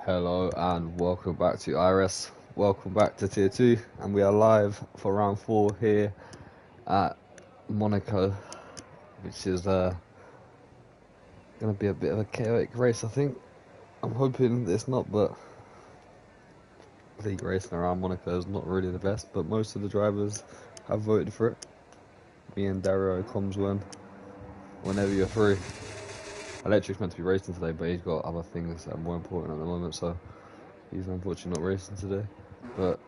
Hello and welcome back to IRS. Welcome back to Tier 2, and we are live for round 4 here at Monaco, which is going to be a bit of a chaotic race, I think. I'm hoping it's not, but league racing around Monaco is not really the best, but most of the drivers have voted for it. Me and Dario comes whenever you're free. Electric's meant to be racing today, but he's got other things that are more important at the moment, so he's unfortunately not racing today. But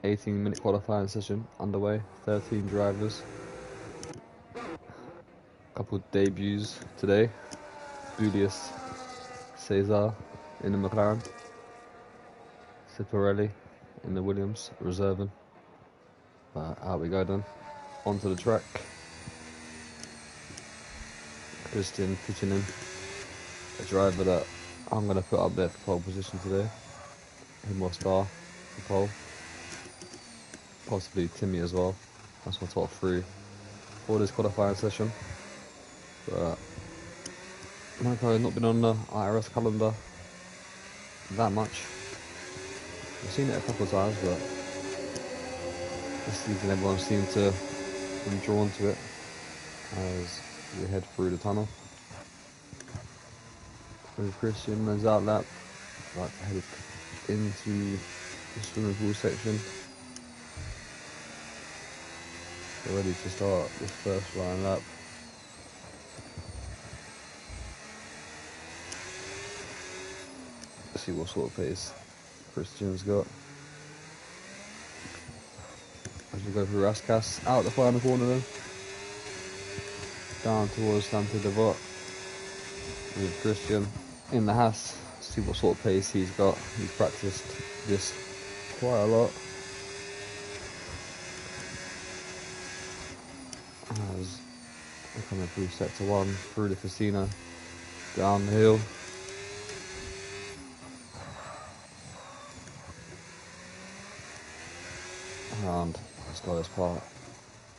18-minute qualifying session underway, 13 drivers. Couple of debuts today. Julius Cesar in the McLaren. Ciparelli in the Williams, reserving. But out we go then. Onto the track. Christian pitching in. A driver that I'm going to put up there for pole position today. Him or Star for pole. Possibly Timmy as well. That's my top 3 for this qualifying session. But Monaco has not been on the IRS calendar that much. I've seen it a couple of times, but this season everyone seems to be drawn to it as we head through the tunnel. With Christian as out lap, I'd like to head into the swimming pool section. We're ready to start this first flying lap. Let's see what sort of pace Christian's got. As we go through Raskas, out the final corner then. Down towards Santa Devot with Christian in the Haas. See what sort of pace he's got. He's practiced this quite a lot. As we're coming through sector 1, through the casino, down the hill. Around the slowest part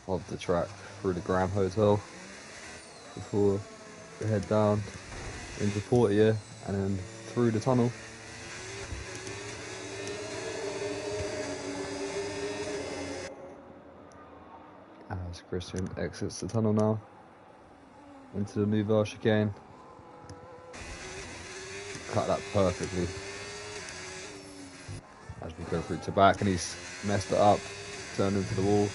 of the track through the Grand Hotel before we head down into Portier and then through the tunnel. As Christian exits the tunnel now into the Nouvelle chicane. Cut that perfectly as we go through to back, and he's messed it up, turned into the wall.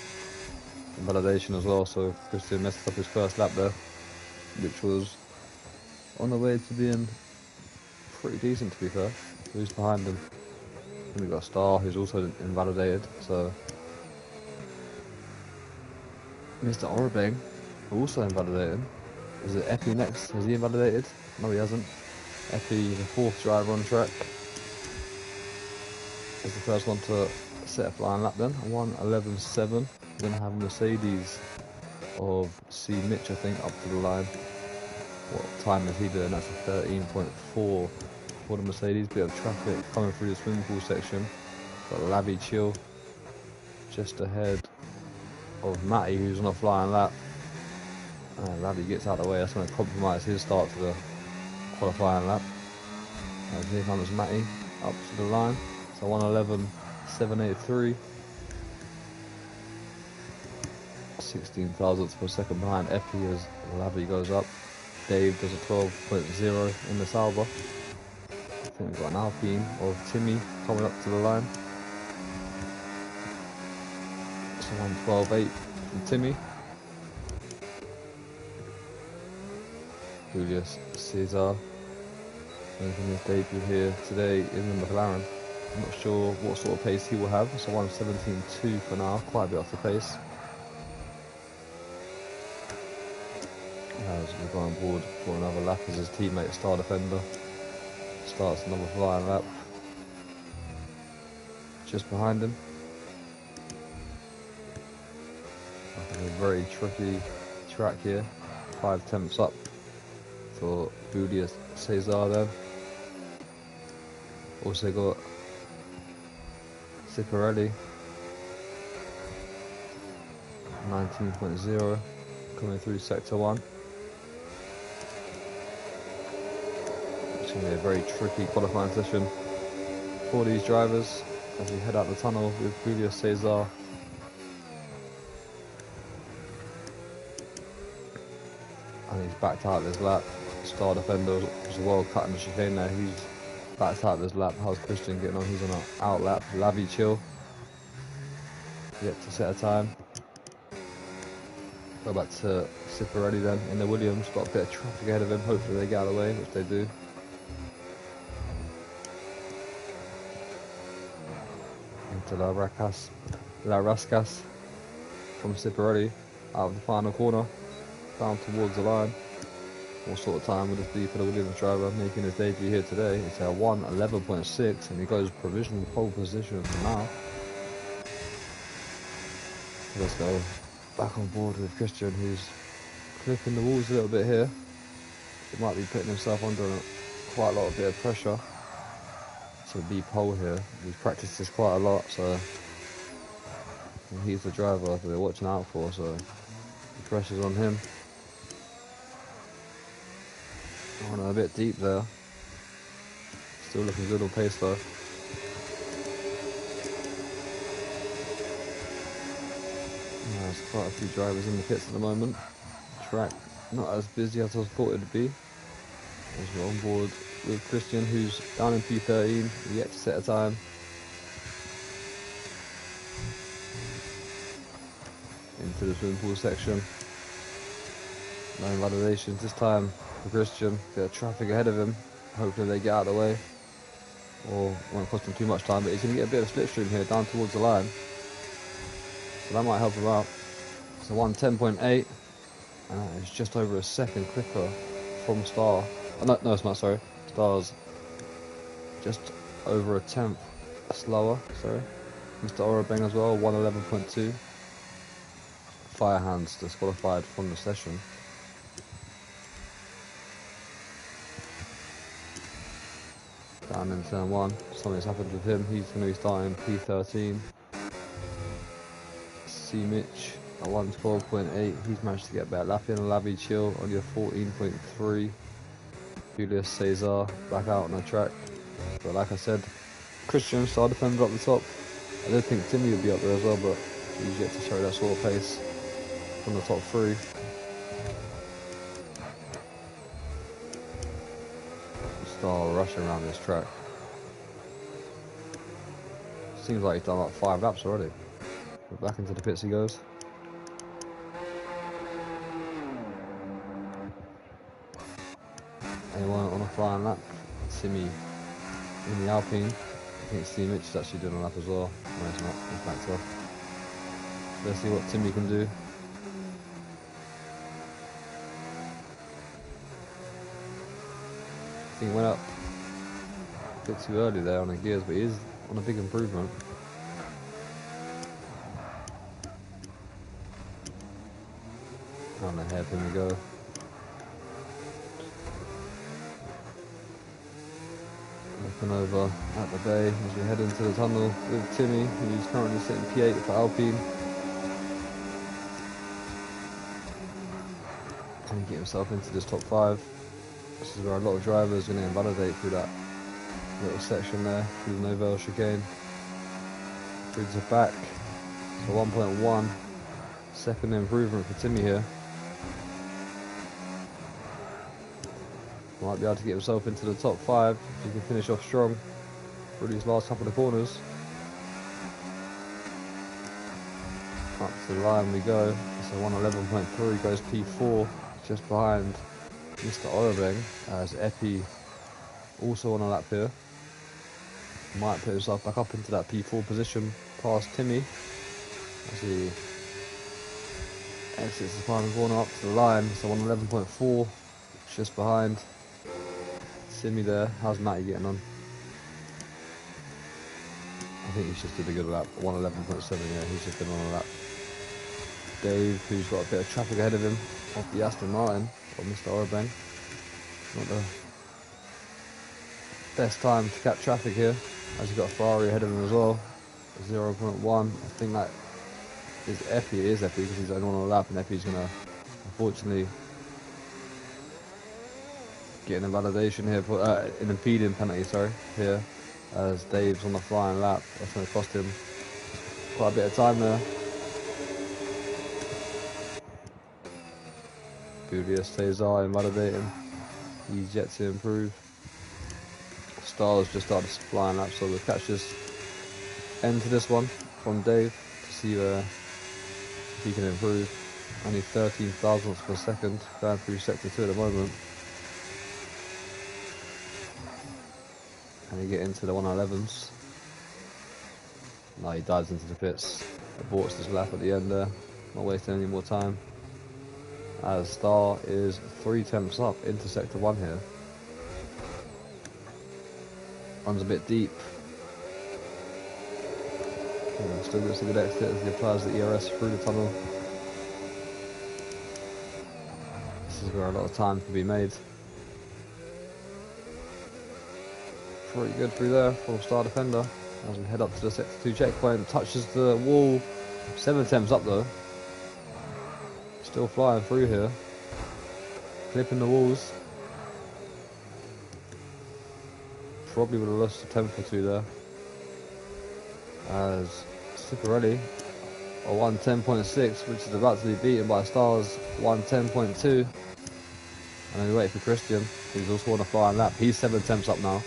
Validation as well, so Christian messed up his first lap there, which was on the way to being pretty decent, to be fair. Who's behind him? And we've got Star, who's also invalidated, so Mr. Orobeng, also invalidated. Is it Epi next? Has he invalidated? No, he hasn't. Epi, the 4th driver on track, is the first one to set a flying lap then. 1:11.7. We're going to have Mercedes of C. Mitch, I think, up to the line. What time is he doing? That's a 13.4 for the Mercedes. Bit of traffic coming through the swimming pool section. Got Lavi Chill just ahead of Matty, who's on a flying lap. Lavi gets out of the way. That's going to compromise his start to the qualifying lap. Here comes Matty up to the line. So 1:11.783. 16 thousandths per second behind Epi as Lavi goes up. Dave does a 12.0 in the Sauber. I think we've got an Alpine of Timmy coming up to the line. So 1:12.8 from Timmy. Julius Cesar making his debut here today in the McLaren. I'm not sure what sort of pace he will have, so 1:17.2 for now, quite a bit off the pace. As we go on board for another lap as his teammate Star Defender starts another flying lap just behind him. A very tricky track here, 5 tenths up for Julius Cesar there. Also got Ciparelli 19.0 coming through sector 1. It's going to be a very tricky qualifying session for these drivers as we head out the tunnel with Julio Cesar. And he's backed out this lap. Star defender as well, cutting the chicane there. He's backed out this lap. How's Christian getting on? He's on an out lap. Lavi chill. Yet to set a time. Go back to Ciparelli then in the Williams. Got a bit of traffic ahead of him. Hopefully they get out of the way, which they do. Into La Rascas from Ciparelli out of the final corner. Down towards the line. What sort of time will this be for the Williams driver making his debut here today? It's a 1:11.6 and he goes provisional pole position for now. Let's go back on board with Christian, who's clipping the walls a little bit here. He might be putting himself under quite a lot of bit of pressure to be pole here. He's practiced this quite a lot, so he's the driver that we're watching out for, so the pressure's on him. Oh, a bit deep there. Still looking good on pace though. There's quite a few drivers in the pits at the moment. Track not as busy as I thought it'd be. As we're on board with Christian, who's down in P13, yet to set a time. Into the swimming pool section. No invalidations this time for Christian. Bit of traffic ahead of him. Hopefully they get out of the way. Or won't cost him too much time, but he's going to get a bit of slipstream here down towards the line. So that might help him out. So 1:10.8, and it's just over a second quicker from Star. Oh, no, it's not, sorry. Star's just over a tenth slower, sorry. Mr. Orobeng as well, 1:11.2. Firehands disqualified from the session. Down in turn 1, something's happened with him. He's going to be starting P13. C Mitch at 1:12.8. He's managed to get better lap in. Lavi Chill only a 14.3. Julius Cesar back out on the track. But like I said, Christian star defender up the top. I did think Timmy would be up there as well, but he's yet to show that sort of pace from the top 3. Star rushing around this track. Seems like he's done like 5 laps already. But back into the pits he goes. Anyone on a flying lap? Timmy in the Alpine. I think C Mitch is actually doing a lap as well. No, it's not. He's backed off. Let's see what Timmy can do. I think he went up a bit too early there on the gears, but he is on a big improvement. Down the hairpin we go. Looking over at the bay as we head into the tunnel with Timmy, who's currently sitting P8 for Alpine. Can he get himself into this top 5? This is where a lot of drivers are going to invalidate through that little section there, through the Novell chicane. Through to the back. So 1.1 second improvement for Timmy here. Might be able to get himself into the top 5 if he can finish off strong through these last couple of corners. Up to the line we go. So 1:11.3 goes P4, just behind Mr. Orobeng, as Epi also on a lap here. Might put himself back up into that P4 position past Timmy as he exits the final corner up to the line. So 1:11.4, just behind Timmy there. How's Matty getting on? I think he's just did a good lap. 1:11.7, yeah, he's just been on a lap. Dave, who's got a bit of traffic ahead of him off the Aston Martin of Mr. Orobeng. Not the best time to catch traffic here, as he's got a Ferrari ahead of him as well. 0.1. I think that is Epi. It is Epi because he's only on a lap, and Epi's going to unfortunately get an invalidation here, for an impeding penalty, sorry, here. as Dave's on the flying lap. That's going to cost him quite a bit of time there. Julius Cesar invalidating. He's yet to improve. Stars just started flying lap, so we'll catch this end to this one from Dave to see if he can improve. Only 13 thousandths per second going through sector 2 at the moment. Can he get into the 111s? No, he dives into the pits. Aborts his lap at the end there. Not wasting any more time. As Star is 3 tenths up into sector 1 here. Runs a bit deep. Yeah, still gets a good exit as he applies the IRS through the tunnel. This is where a lot of time can be made. Pretty good through there from Star Defender. As we head up to the sector 2 checkpoint, touches the wall. 7 tenths up though. Still flying through here. Clipping the walls. Probably would have lost a tenth or two there. As Cicarelli, a 110.6, which is about to be beaten by Star's 110.2. And then we wait for Christian, who's also on a flying lap. He's 7 tenths up now.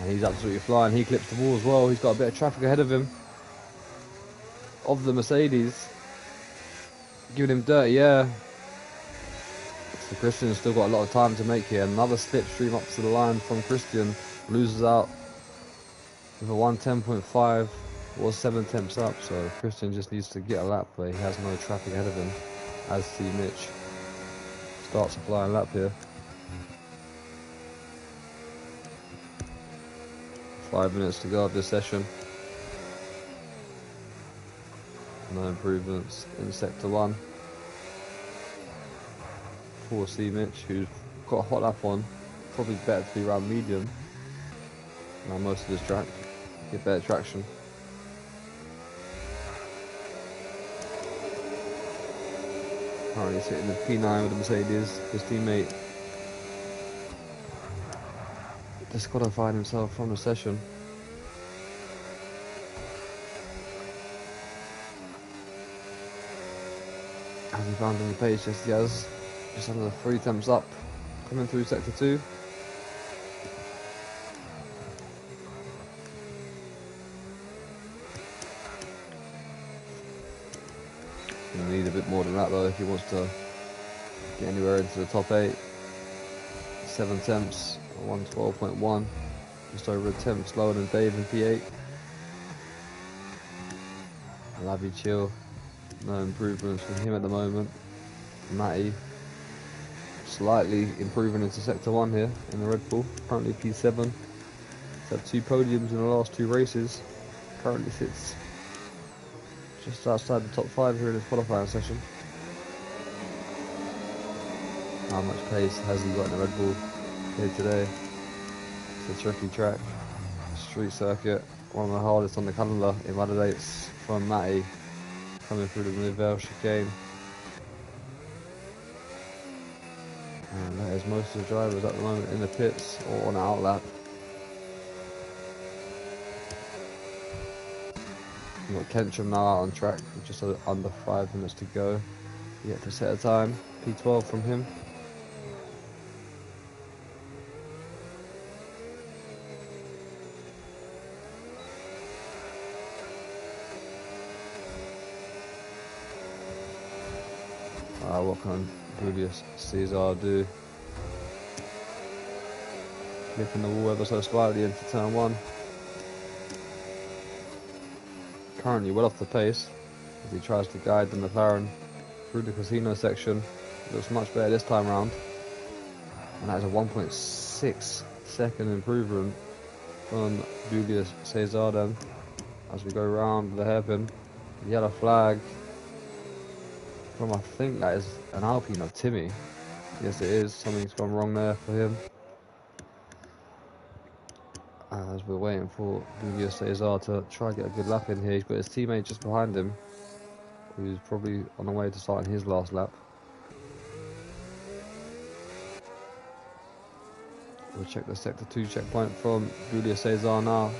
And he's absolutely flying. He clips the wall as well. He's got a bit of traffic ahead of him. Of the Mercedes. Giving him dirty air. So Christian's still got a lot of time to make here. Another slipstream up to the line from Christian. Loses out with a 110.5. Was 7 tenths up. So Christian just needs to get a lap where he has no traffic ahead of him. As C. Mitch starts a flying lap here. 5 minutes to go of this session. No improvements in sector 1. For C. Mitch, who's got a hot lap on. Probably better to be around medium. Now most of this track. Get better traction. Currently sitting in P9 with the Mercedes. His teammate disqualified himself from the session. As he found on the pace, yes he has. Just under 3 tenths up. Coming through sector 2. Gonna need a bit more than that though if he wants to get anywhere into the top 8. 7 tenths, 112.1. Just over a tenth slower than Dave in P8. Labby Chill, no improvements from him at the moment. Matty, slightly improving into sector 1 here in the Red Bull. Currently P7. He's had 2 podiums in the last 2 races. Currently sits just outside the top 5 here in his qualifying session. How much pace has he got in the Red Bull here today? It's a tricky track. Street circuit, one of the hardest on the calendar. Invalidates from Matty coming through the Nivelle chicane. And that is most of the drivers at the moment in the pits or on an outlap. We've got Kentrum now out on track with just under 5 minutes to go. Yet to set a time. P12 from him. What can Julius Cesar do? Clipping the wall ever so slightly into turn 1. Currently well off the pace as he tries to guide the McLaren through the casino section. Looks much better this time round. And that is a 1.6 second improvement from Julius Cesar then. As we go round the hairpin, the yellow flag from, I think that is an Alpine of Timmy. Yes it is, something's gone wrong there for him. As we're waiting for Julius Cesar to try and get a good lap in here. He's got his teammate just behind him, who's probably on the way to starting his last lap. We'll check the sector 2 checkpoint from Julius Caesar now.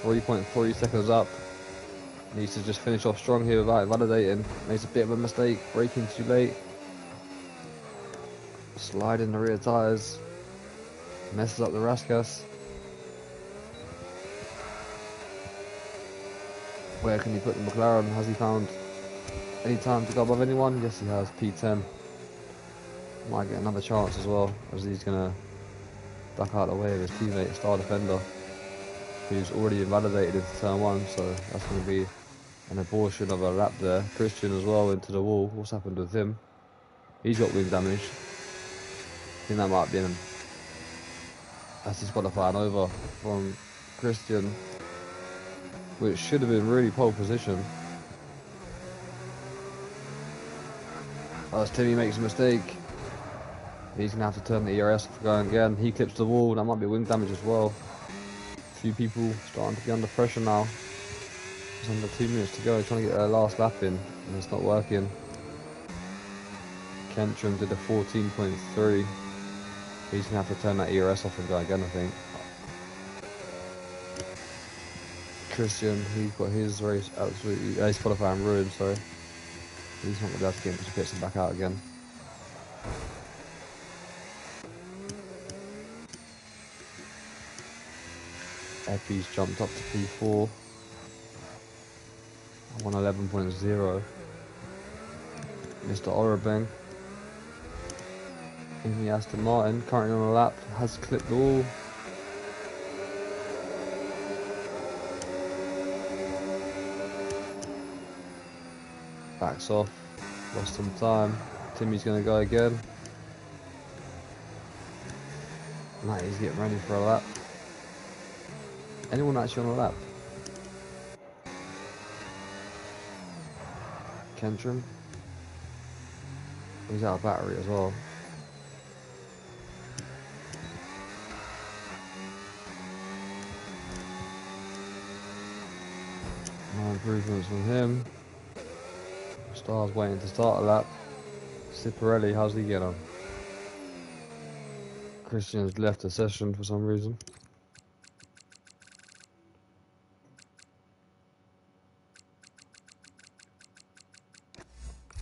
3.3 seconds up. Needs to just finish off strong here without validating. Makes a bit of a mistake, braking too late. Slide in the rear tyres. Messes up the Raskas. Where can he put the McLaren? Has he found any time to go above anyone? Yes, he has. P10. Might get another chance as well, as he's going to duck out of the way of his teammate, star defender, who's already invalidated into turn 1, so that's going to be an abortion of a lap there. Christian as well into the wall. What's happened with him? He's got wing damage. I think that might have been, that's his qualifying over from Christian, which should have been really pole position. As Timmy makes a mistake, he's going to have to turn the ERS off going again. He clips the wall. That might be wing damage as well. A few people starting to be under pressure now. There's under 2 minutes to go, trying to get their last lap in, and it's not working. Kentrum did a 14.3. He's going to have to turn that ERS off and go again, I think. Christian, he's got his race absolutely, his qualifying ruined, sorry. He's not going to be able to get into the pits and back out again. Epi's jumped up to P4. 111.0. Mr. Orabeng in the Aston Martin, currently on a lap, has clipped the wall. Backs off, lost some time. Timmy's going to go again. Matty's getting ready for a lap. Anyone actually on a lap? Kentrum? He's out of battery as well. No improvements from him. Star's waiting to start a lap. Ciparelli, how's he getting on? Christian's left the session for some reason.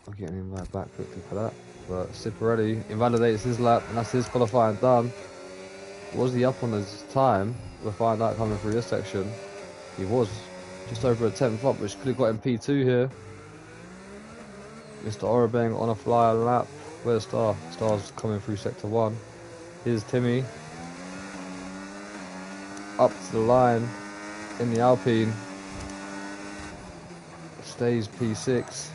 I'm getting him right back quickly for that. But Ciparelli invalidates his lap, and that's his qualifying done. Was he up on his time? We'll find out coming through this section. He was just over a 10th up, which could have got him P2 here. Mr. Orabeng on a flyer lap. Where's Star? Star's coming through sector 1. Here's Timmy. Up to the line in the Alpine. Stays P6.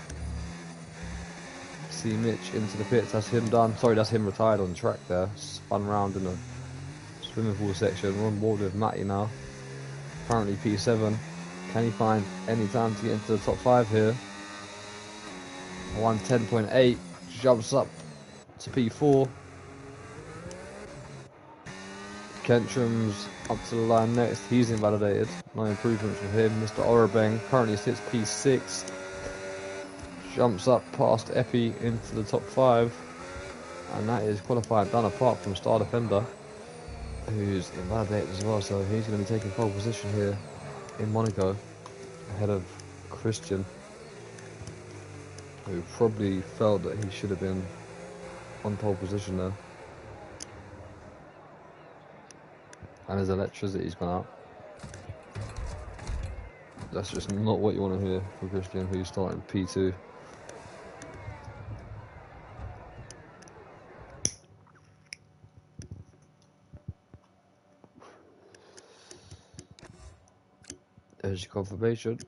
See Mitch into the pits. That's him done. Sorry, that's him retired on the track there. Spun round in the swimming pool section. We're on board with Matty now. Currently P7. Can he find any time to get into the top 5 here? 110.8. Jumps up to P4. Kentrum's up to the line next. He's invalidated. No improvements from him. Mr. Orabeng currently sits P6. Jumps up past Epi into the top 5. And that is qualifying done, apart from Star Defender, who's invalidated as well. So he's going to be taking pole position here in Monaco, ahead of Christian, who probably felt that he should have been on pole position there. And his electricity's gone out. That's just not what you want to hear from Christian, who's starting P2. There's your confirmation.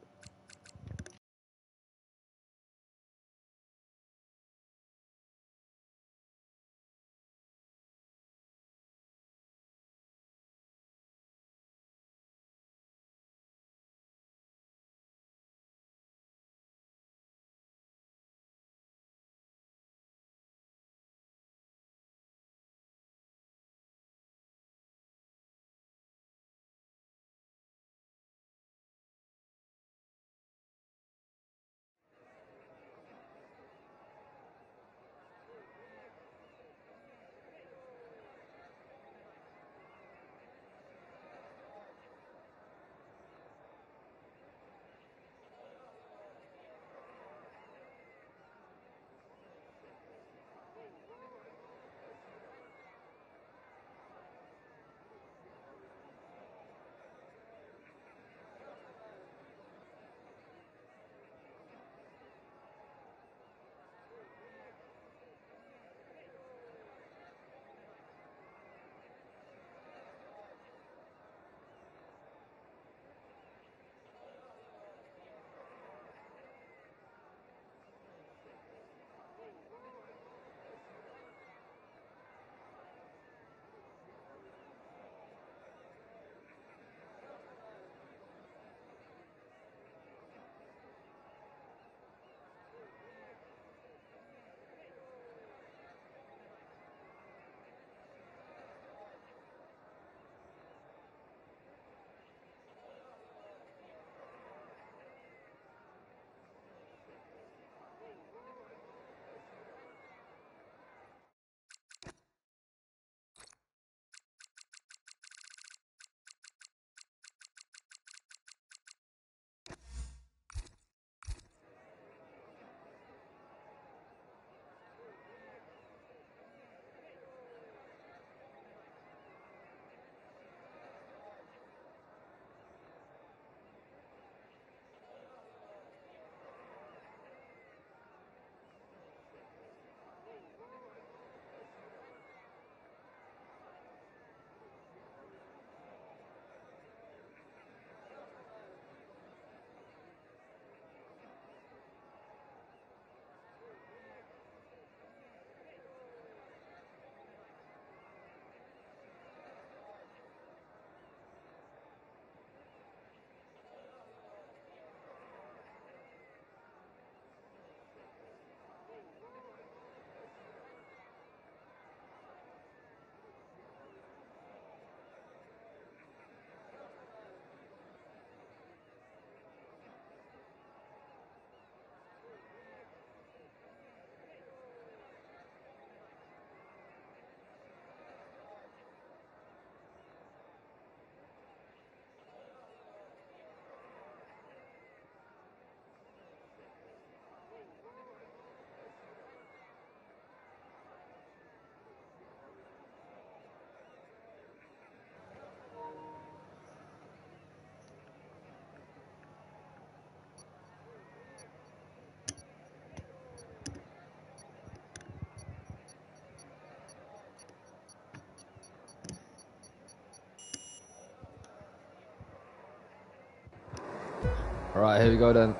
Alright, here we go then.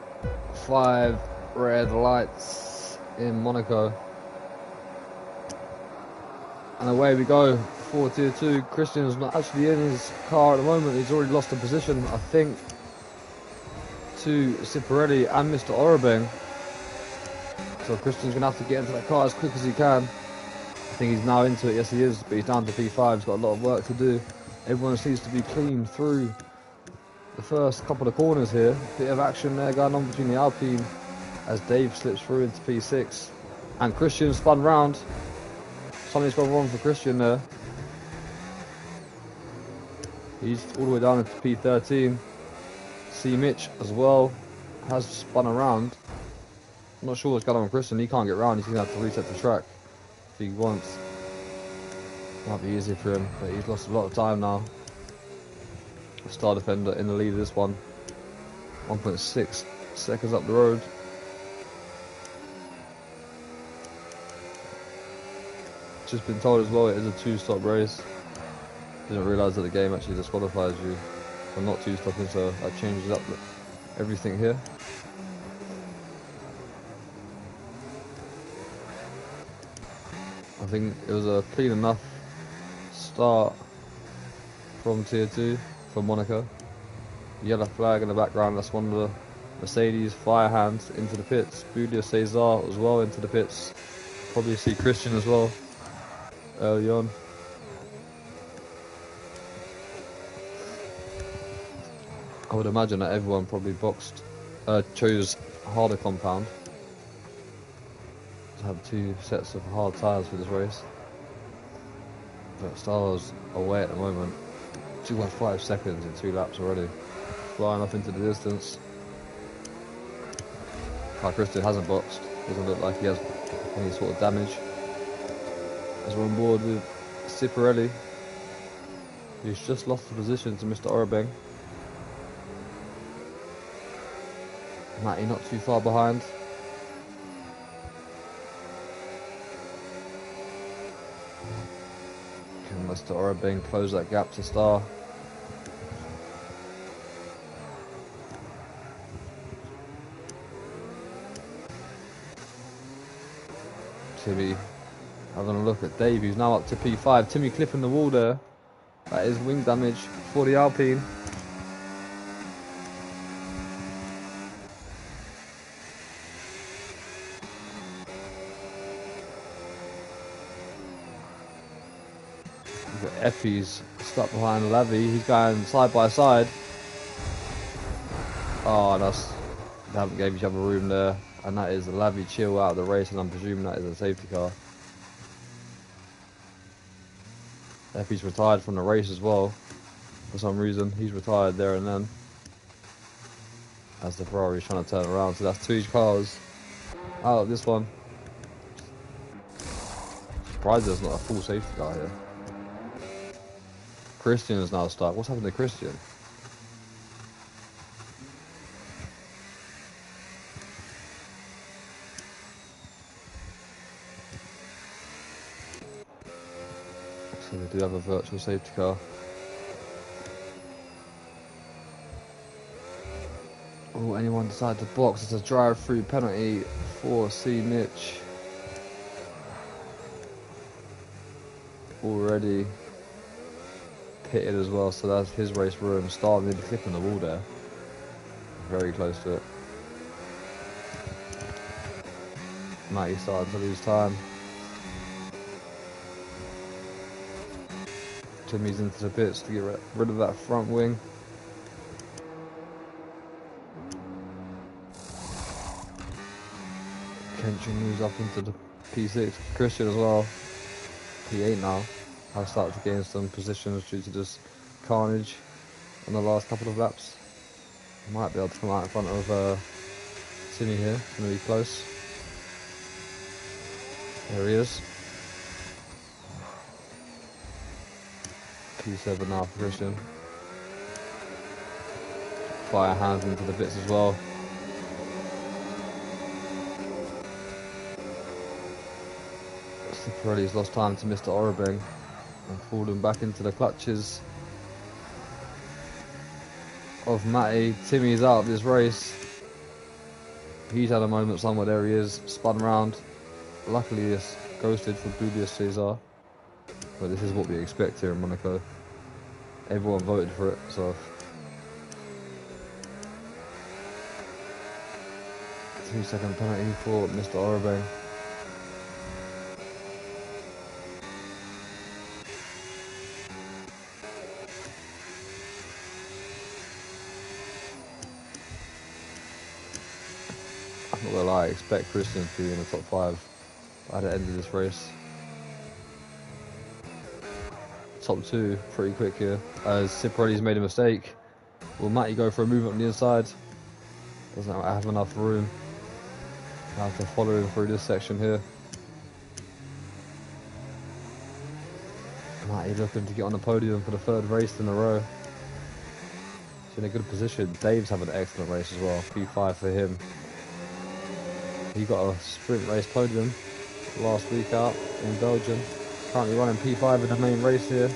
5 red lights in Monaco. And away we go for tier 2. Christian's not actually in his car at the moment. He's already lost the position, I think, to Ciparelli and Mr. Orobeng. So Christian's going to have to get into that car as quick as he can. I think he's now into it. Yes, he is. But he's down to P5. He's got a lot of work to do. Everyone seems to be clean through the first couple of corners here. Bit of action there going on between the Alpine as Dave slips through into P6. And Christian spun round. Something's gone wrong for Christian there. He's all the way down into P13. C. Mitch as well has spun around. I'm not sure what's going on with Christian. He can't get round. He's going to have to reset the track if he wants. Might be easier for him, but he's lost a lot of time now. Star Defender in the lead of this one. 1.6 seconds up the road. Just been told as well it is a 2-stop race. Didn't realise that the game actually disqualifies you for not 2-stopping, so that changes up everything here. I think it was a clean enough start from tier 2 for Monaco. Yellow flag in the background, that's one of the Mercedes fire hands into the pits. Budia Cesar as well into the pits. Probably see Christian as well early on. I would imagine that everyone probably chose harder compound to have 2 sets of hard tyres for this race. But Star's away at the moment. 2.5 seconds in 2 laps already. Flying off into the distance. Christian hasn't boxed. Doesn't look like he has any sort of damage. As we're on board with Ciparelli, who's just lost the position to Mr. Orobeng. Matty not too far behind. Can Mr. Orobeng close that gap to Star? Timmy having a look at Dave, who's now up to P5. Timmy clipping the wall there. That is wing damage for the Alpine. We've got Effie's stuck behind Lavi. He's going side by side. Oh, they haven't gave each other room there. And that is a Lavi chill out of the race, and I'm presuming that is a safety car. Effie's retired from the race as well. For some reason, he's retired there and then. As the Ferrari's trying to turn around. So that's 2 cars out of this one. Surprised there's not a full safety car here. Christian is now stuck. What's happened to Christian? So they do have a virtual safety car. Oh, anyone decide to box? It's a drive-through penalty for C. Mitch. Already pitted as well, so that's his race ruined. Star nearly clipping the wall there. Very close to it. Matty starting to lose time. Timmy's into the pits to get rid of that front wing. Kenshin moves up into the P6. Christian as well. P8 now. I've started to gain some positions due to this carnage on the last couple of laps. Might be able to come out in front of Timmy here. It's going to be close. There he is. P7 now for Christian. Fire hands into the bits as well. Ciparelli's lost time to Mr. Orobeng and fallen back into the clutches. of Matty. Timmy's out of this race. He's had a moment somewhere. There he is, spun round. Luckily, it's ghosted for Julius Caesar. But this is what we expect here in Monaco. Everyone voted for it, so. 2-second penalty for Mr. Orobane. I'm not gonna lie, I expect Christian to be in the top 5 by the end of this race. Top 2, pretty quick here. As Ciprelli's made a mistake. Will Matty go for a movement on the inside? Doesn't have enough room. I have to follow him through this section here. Matty looking to get on the podium for the 3rd race in a row. He's in a good position. Dave's having an excellent race as well. P5 for him. He got a sprint race podium last week out in Belgium. Currently running P5 in the main race here.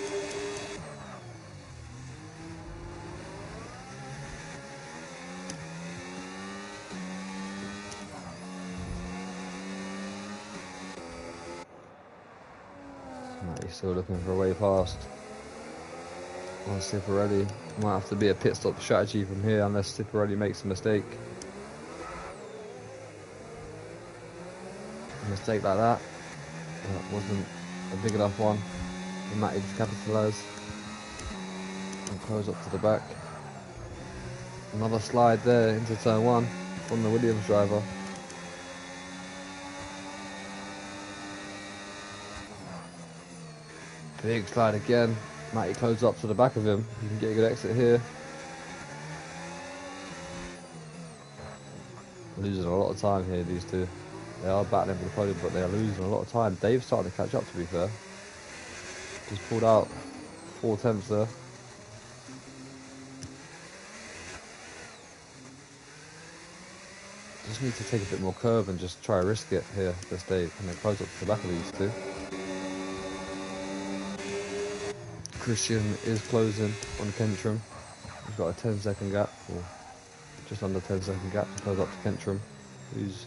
He's still looking for a way past. On Ciprelli. Might have to be a pit stop strategy from here unless Ciprelli makes a mistake. A mistake like that wasn't a big enough one for Matty to capitalise and close up to the back. Another slide there into turn 1 from the Williams driver. Big slide again. Matty closes up to the back of him. You can get a good exit here. Losing a lot of time here, these two. They are battling for the podium, but they are losing a lot of time. Dave's starting to catch up, to be fair. He's pulled out 4 tenths there. Just need to take a bit more curve and just try to risk it here, this Dave, and then close up to the back of these two. Christian is closing on Kentrum. He's got a 10-second gap, or just under 10-second gap to close up to Kentrum, who's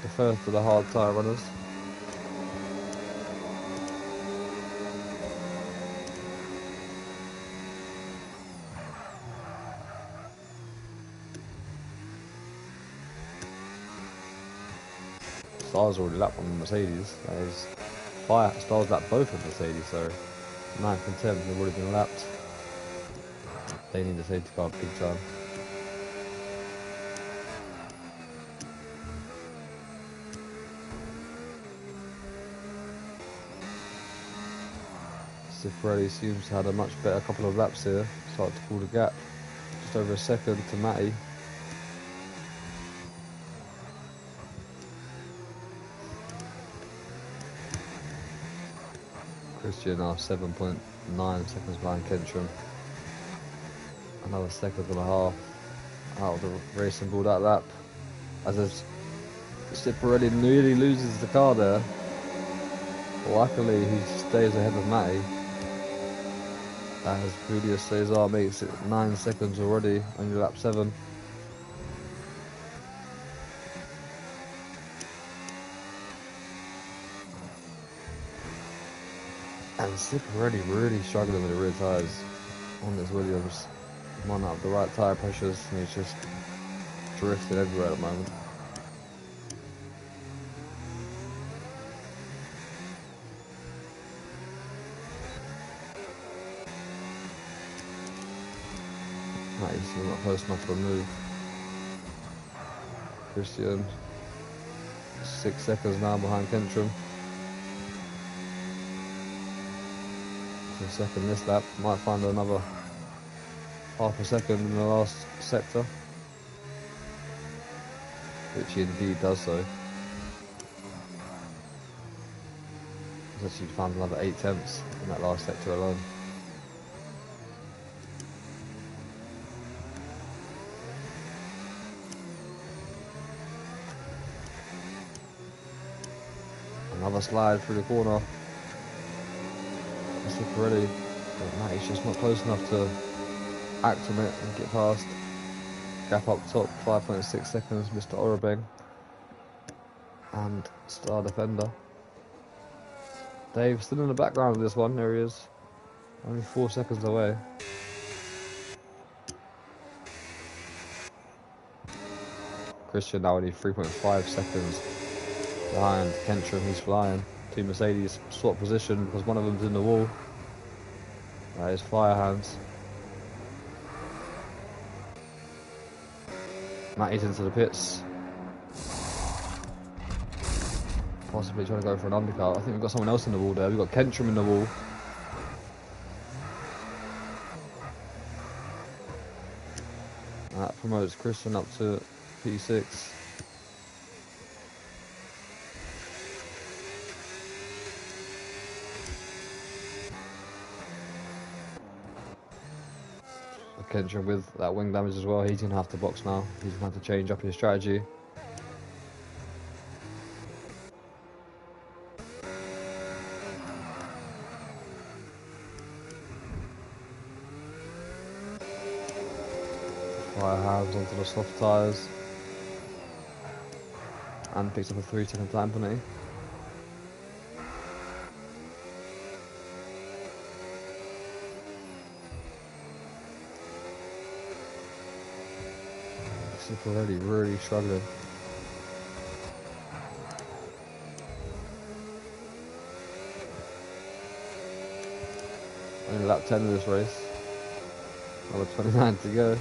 the first of the hard tyre runners. Stars already lapped on the Mercedes. That is fire. Stars lapped both of the Mercedes, so 9th and 10th have already been lapped. They need the safety car big time. Ciprelli seems to have had a much better couple of laps here. Start to pull the gap. Just over a second to Matty. Christian now 7.9 seconds behind Kentrum. Another 1.5 seconds out of the racing ball that lap. As Ciprelli nearly loses the car there. Luckily he stays ahead of Matty. As Julius Caesar makes it 9 seconds already, only lap 7. And Ciprelli really struggling with the rear tyres on this Williams. He might not have the right tyre pressures and he's just drifting everywhere at the moment. Matty's still not close enough for a move. Christian 6 seconds now behind Kentrum. Second this lap, might find another 1/2 second in the last sector, which he indeed does so. He's actually found another 8 tenths in that last sector alone. Another slide through the corner. Ciprelli, but Matty's just not close enough to act on it and get past. Gap up top, 5.6 seconds, Mr. Orobeng. And star defender. Dave still in the background of this one, there he is. Only 4 seconds away. Christian now only 3.5 seconds behind Kentrum, he's flying. Two Mercedes swap position because one of them's in the wall. That is fire hands. Matty's into the pits. Possibly trying to go for an undercut. I think we've got someone else in the wall there. We've got Kentrum in the wall. That promotes Christian up to P6. Kentrum with that wing damage as well. He's going to have to box now. He's going to have to change up his strategy. Fire halves onto the soft tyres. And picks up a 3-second time penalty. Already really struggling. Only lap 10 of this race. Another 29 to go.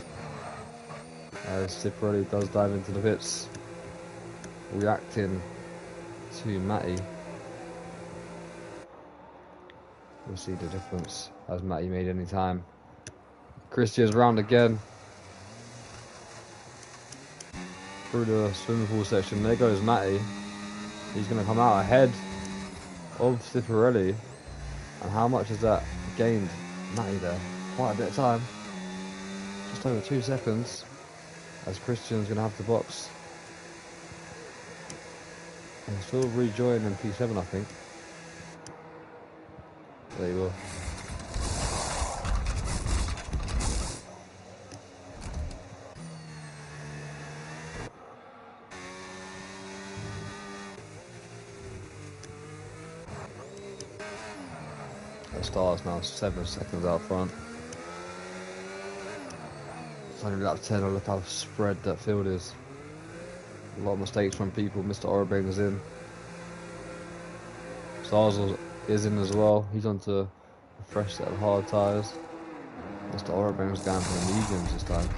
Cipriani does dive into the pits, reacting to Matty. We'll see the difference. Has Matty made any time? Christian's round again. Through the swimming pool section, there goes Matty. He's going to come out ahead of Cipriani. And how much has that gained Matty there? Quite a bit of time. Just over 2 seconds. As Christian's going to have to box. And still rejoin in P7, I think. There you go. Stars now 7 seconds out front. It's only lap 10. Look how spread that field is. A lot of mistakes from people. Mr. Orobeng is in. Stars is in as well. He's onto a fresh set of hard tyres. Mr. Orobeng's going for the mediums this time.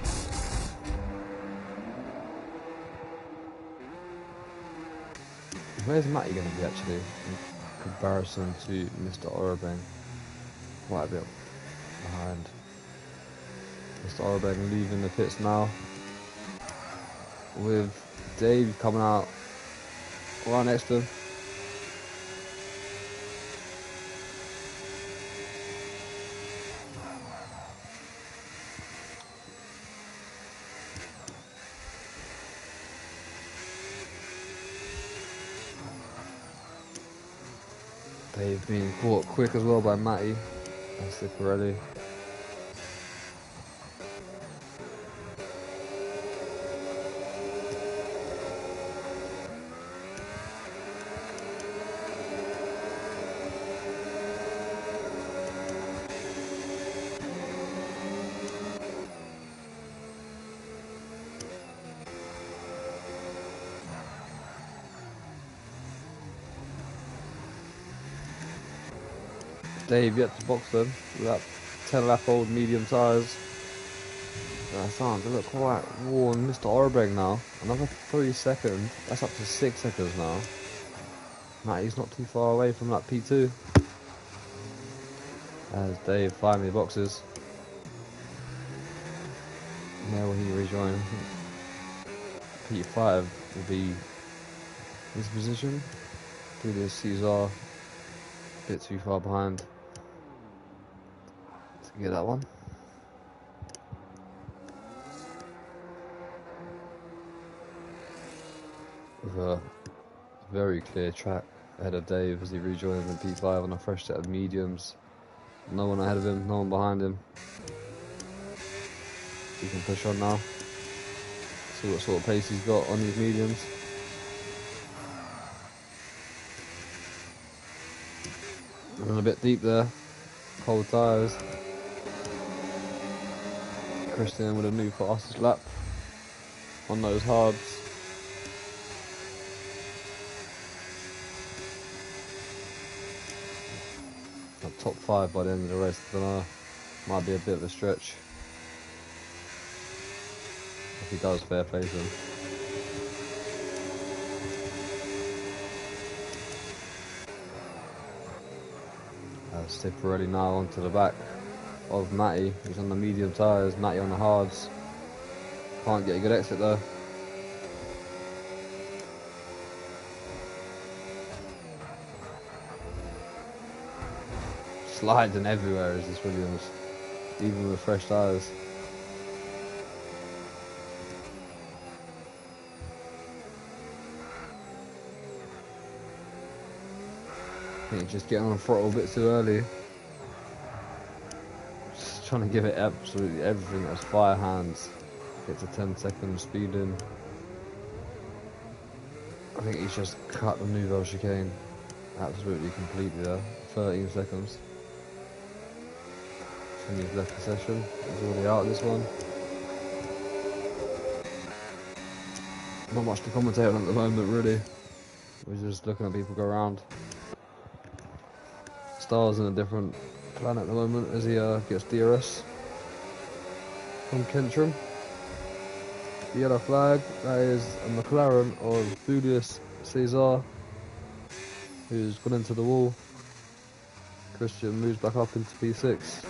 Where's Matty going to be actually in comparison to Mr. Orobeng? Quite a bit behind. Mr. Orobeng leaving the pits now, with Dave coming out right next to him. Dave being caught quick as well by Matty. And Cipriani. Dave yet to box them with that 10 lap old medium tyres. That's starting to look quite worn. Mr. Orobeng now, another 3 seconds. That's up to 6 seconds now. Matty's not too far away from that P2. As Dave finally boxes. Where will he rejoin? P5 will be his position. Previous Caesar a bit too far behind to get that one. With a very clear track ahead of Dave as he rejoins in P5 on a fresh set of mediums. No one ahead of him, no one behind him. He can push on now. See what sort of pace he's got on these mediums. Running a bit deep there. Cold tyres. Christian with a new fastest lap on those hards. Top 5 by the end of the race. I don't know. Might be a bit of a stretch. If he does, fair play to him. Tipperelli now onto the back of Matty. He's on the medium tyres, Matty on the hards. Can't get a good exit though. Sliding everywhere is this Williams, even with fresh tyres. I think he's just getting on the throttle a bit too early. Just trying to give it absolutely everything. That's fire hands. Get to 10 seconds speed in. I think he's just cut the Nouvelle chicane absolutely completely there. 13 seconds. And he's left the session. He's already out of this one. Not much to commentate on at the moment, really. We're just looking at people go around. Star's in a different planet at the moment as he gets DRS from Kentrum. The yellow flag, that is a McLaren of Julius Caesar, who's gone into the wall. Christian moves back up into P6.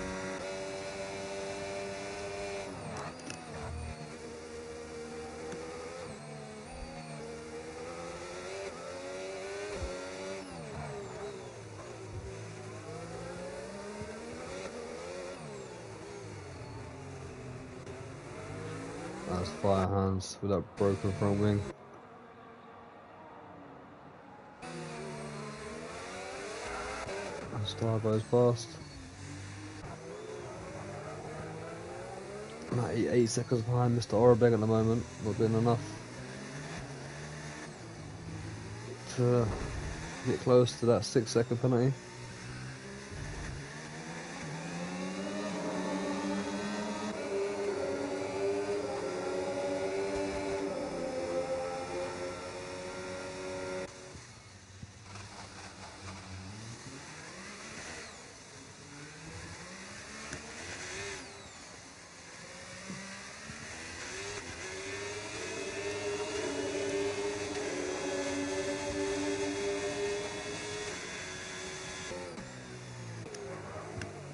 That's fire hands with that broken front wing. Star goes past. 98 seconds behind Mr. Orabeg at the moment, not doing enough to get close to that 6-second penalty.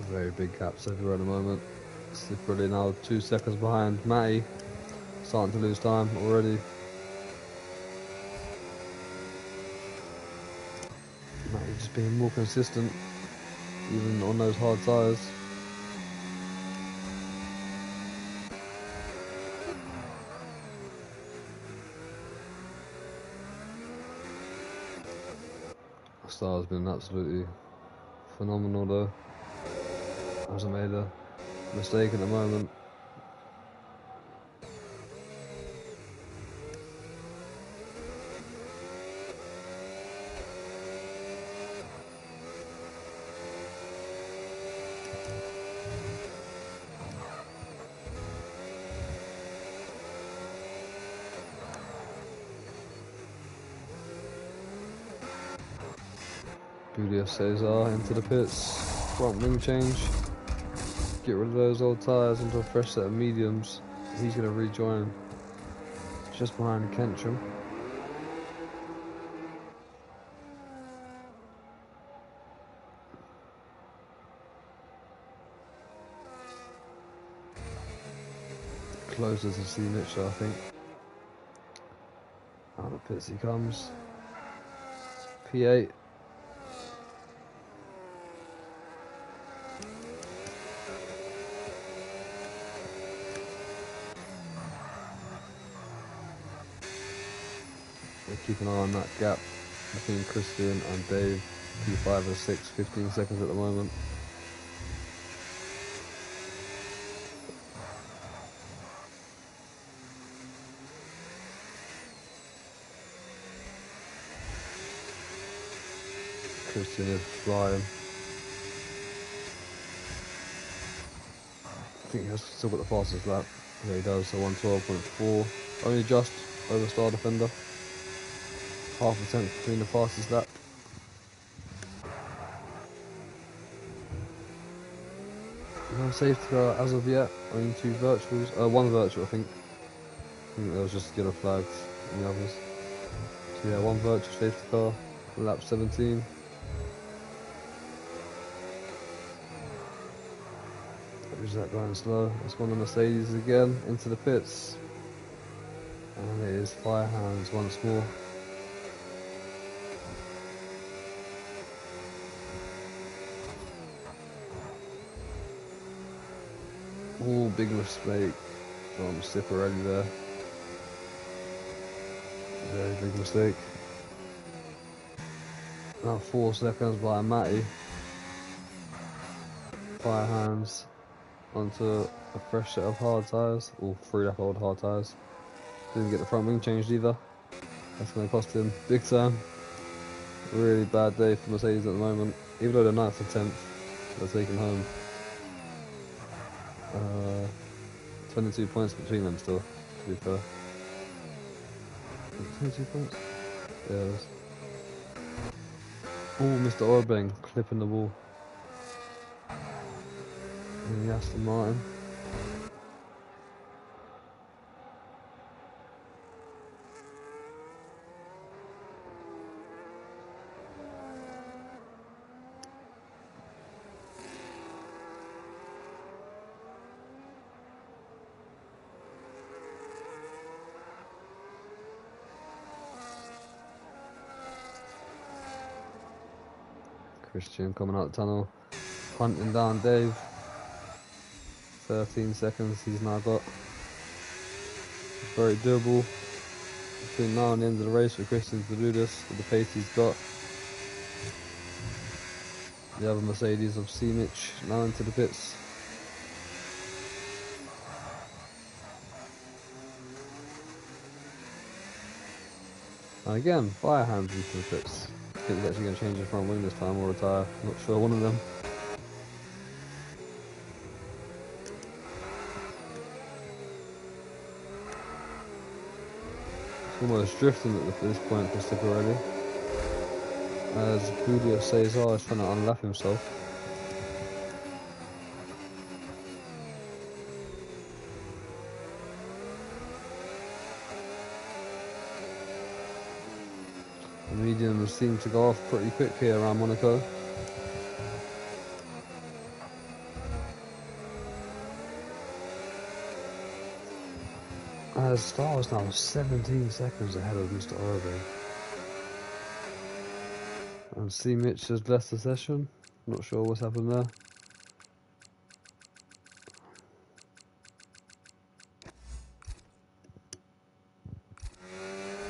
Very big gaps everywhere at the moment. Slippery now 2 seconds behind Matty. Starting to lose time already. Matty just being more consistent, even on those hard tyres. Star's been absolutely phenomenal though. Hasn't made a mistake at the moment. Julius Caesar into the pits. Front wing change. Get rid of those old tyres into a fresh set of mediums. He's going to rejoin just behind Kentrum. Closer to see Mitchell, I think. Out of the pits he comes. P8. Keep an eye on that gap between Christian and Dave. P5 and 6, 15 seconds at the moment. Christian is flying. I think he's still got the fastest lap. Yeah, he does, so 112.4. Only just over star defender. Half a tenth between the fastest lap. No safety car as of yet. Only 2 virtuals. One virtual, I think. I think there was just yellow flags in the others. So yeah, 1 virtual safety car. Lap 17. Who's that going slow? It's one of the Mercedes again into the pits. And it is fire hands once more. Oh, big mistake from Ciparelli there. Very big mistake. Now 4 seconds by Matty. Fire hands onto a fresh set of hard tyres, or 3-lap-old hard tyres. Didn't get the front wing changed either. That's going to cost him big time. Really bad day for Mercedes at the moment. Even though they're 9th and 10th, they're taking home 22 points between them still, to be fair. 22 points? Yeah, it was. Oh, Mr. Orbang clipping the wall. And the Aston Martin. Christian coming out the tunnel, hunting down Dave. 13 seconds he's now got. It's very doable between now and the end of the race for Christian to do this with the pace he's got. The other Mercedes of Mitch now into the pits. And again, fire hands into the pits. I think he's actually going to change his front wing this time or retire. Not sure, one of them. It's almost drifting at this point for Ciparelli. As Julio Cesar is trying to unlap himself. The mediums seem to go off pretty quick here around Monaco. As Star is now 17 seconds ahead of Mr. Orbang. And Mitch has left the session. Not sure what's happened there.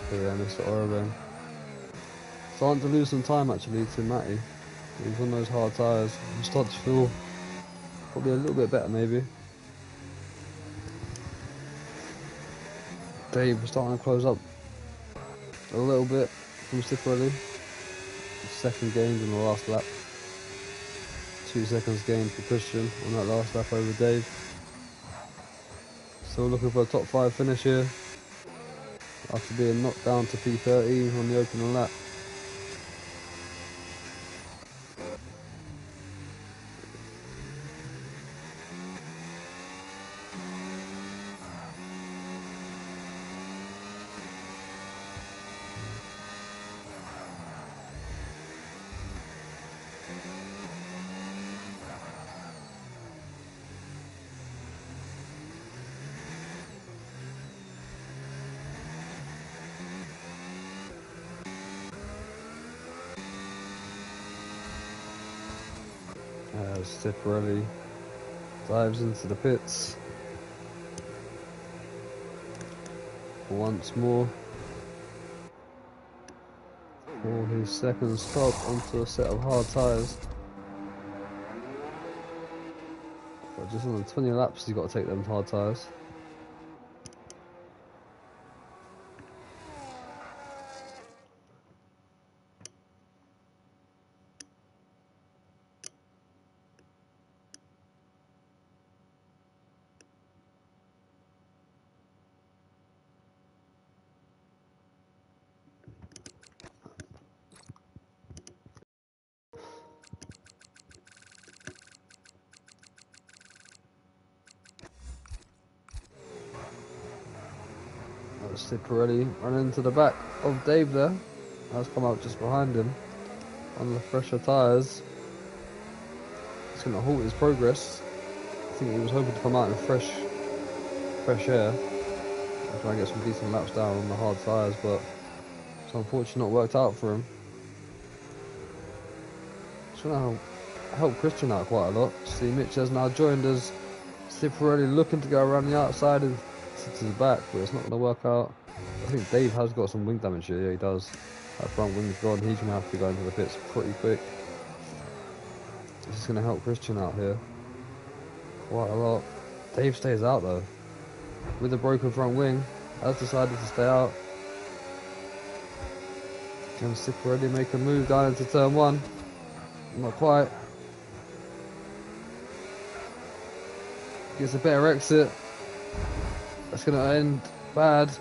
But yeah, Mr. Orbang starting to lose some time actually to Matty. He's on those hard tyres. You start to feel probably a little bit better maybe. Dave is starting to close up a little bit from Ciparelli. Second gained in the last lap. 2 seconds gained for Christian on that last lap over Dave. Still looking for a top 5 finish here after being knocked down to P13 on the opening lap. As Ciparelli dives into the pits once more for his second stop onto a set of hard tyres. But just on the 20 laps he's got to take them hard tyres. Ciparelli running into the back of Dave there. Has come out just behind him on the fresher tyres. It's going to halt his progress. I think he was hoping to come out in fresh air and try and get some decent laps down on the hard tyres, but it's unfortunately not worked out for him. It's going to help Christian out quite a lot. See, Mitch has now joined us. Ciparelli looking to go around the outside and to the back, but it's not going to work out. I think Dave has got some wing damage here. Yeah, he does. That front wing's gone. He's going to have to go into the pits pretty quick. This is going to help Christian out here quite a lot. Dave stays out though. With a broken front wing, has decided to stay out. Can Ciparelli make a move down into turn 1? Not quite. Gets a better exit. That's going to end bad.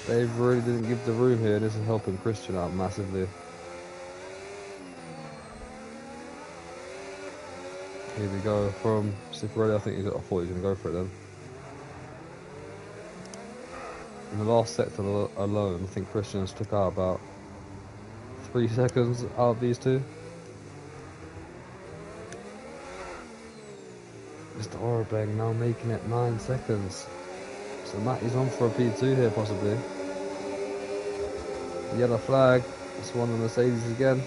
Dave really didn't give the room here. This is helping Christian out massively. Here we go from Ciparelli. I thought he was going to go for it then. In the last sector alone, I think Christian's took out about 3 seconds out of these two. Mr. Orabeng now making it 9 seconds. So Matty's on for a P2 here possibly. Yellow flag. It's one of the Mercedes again.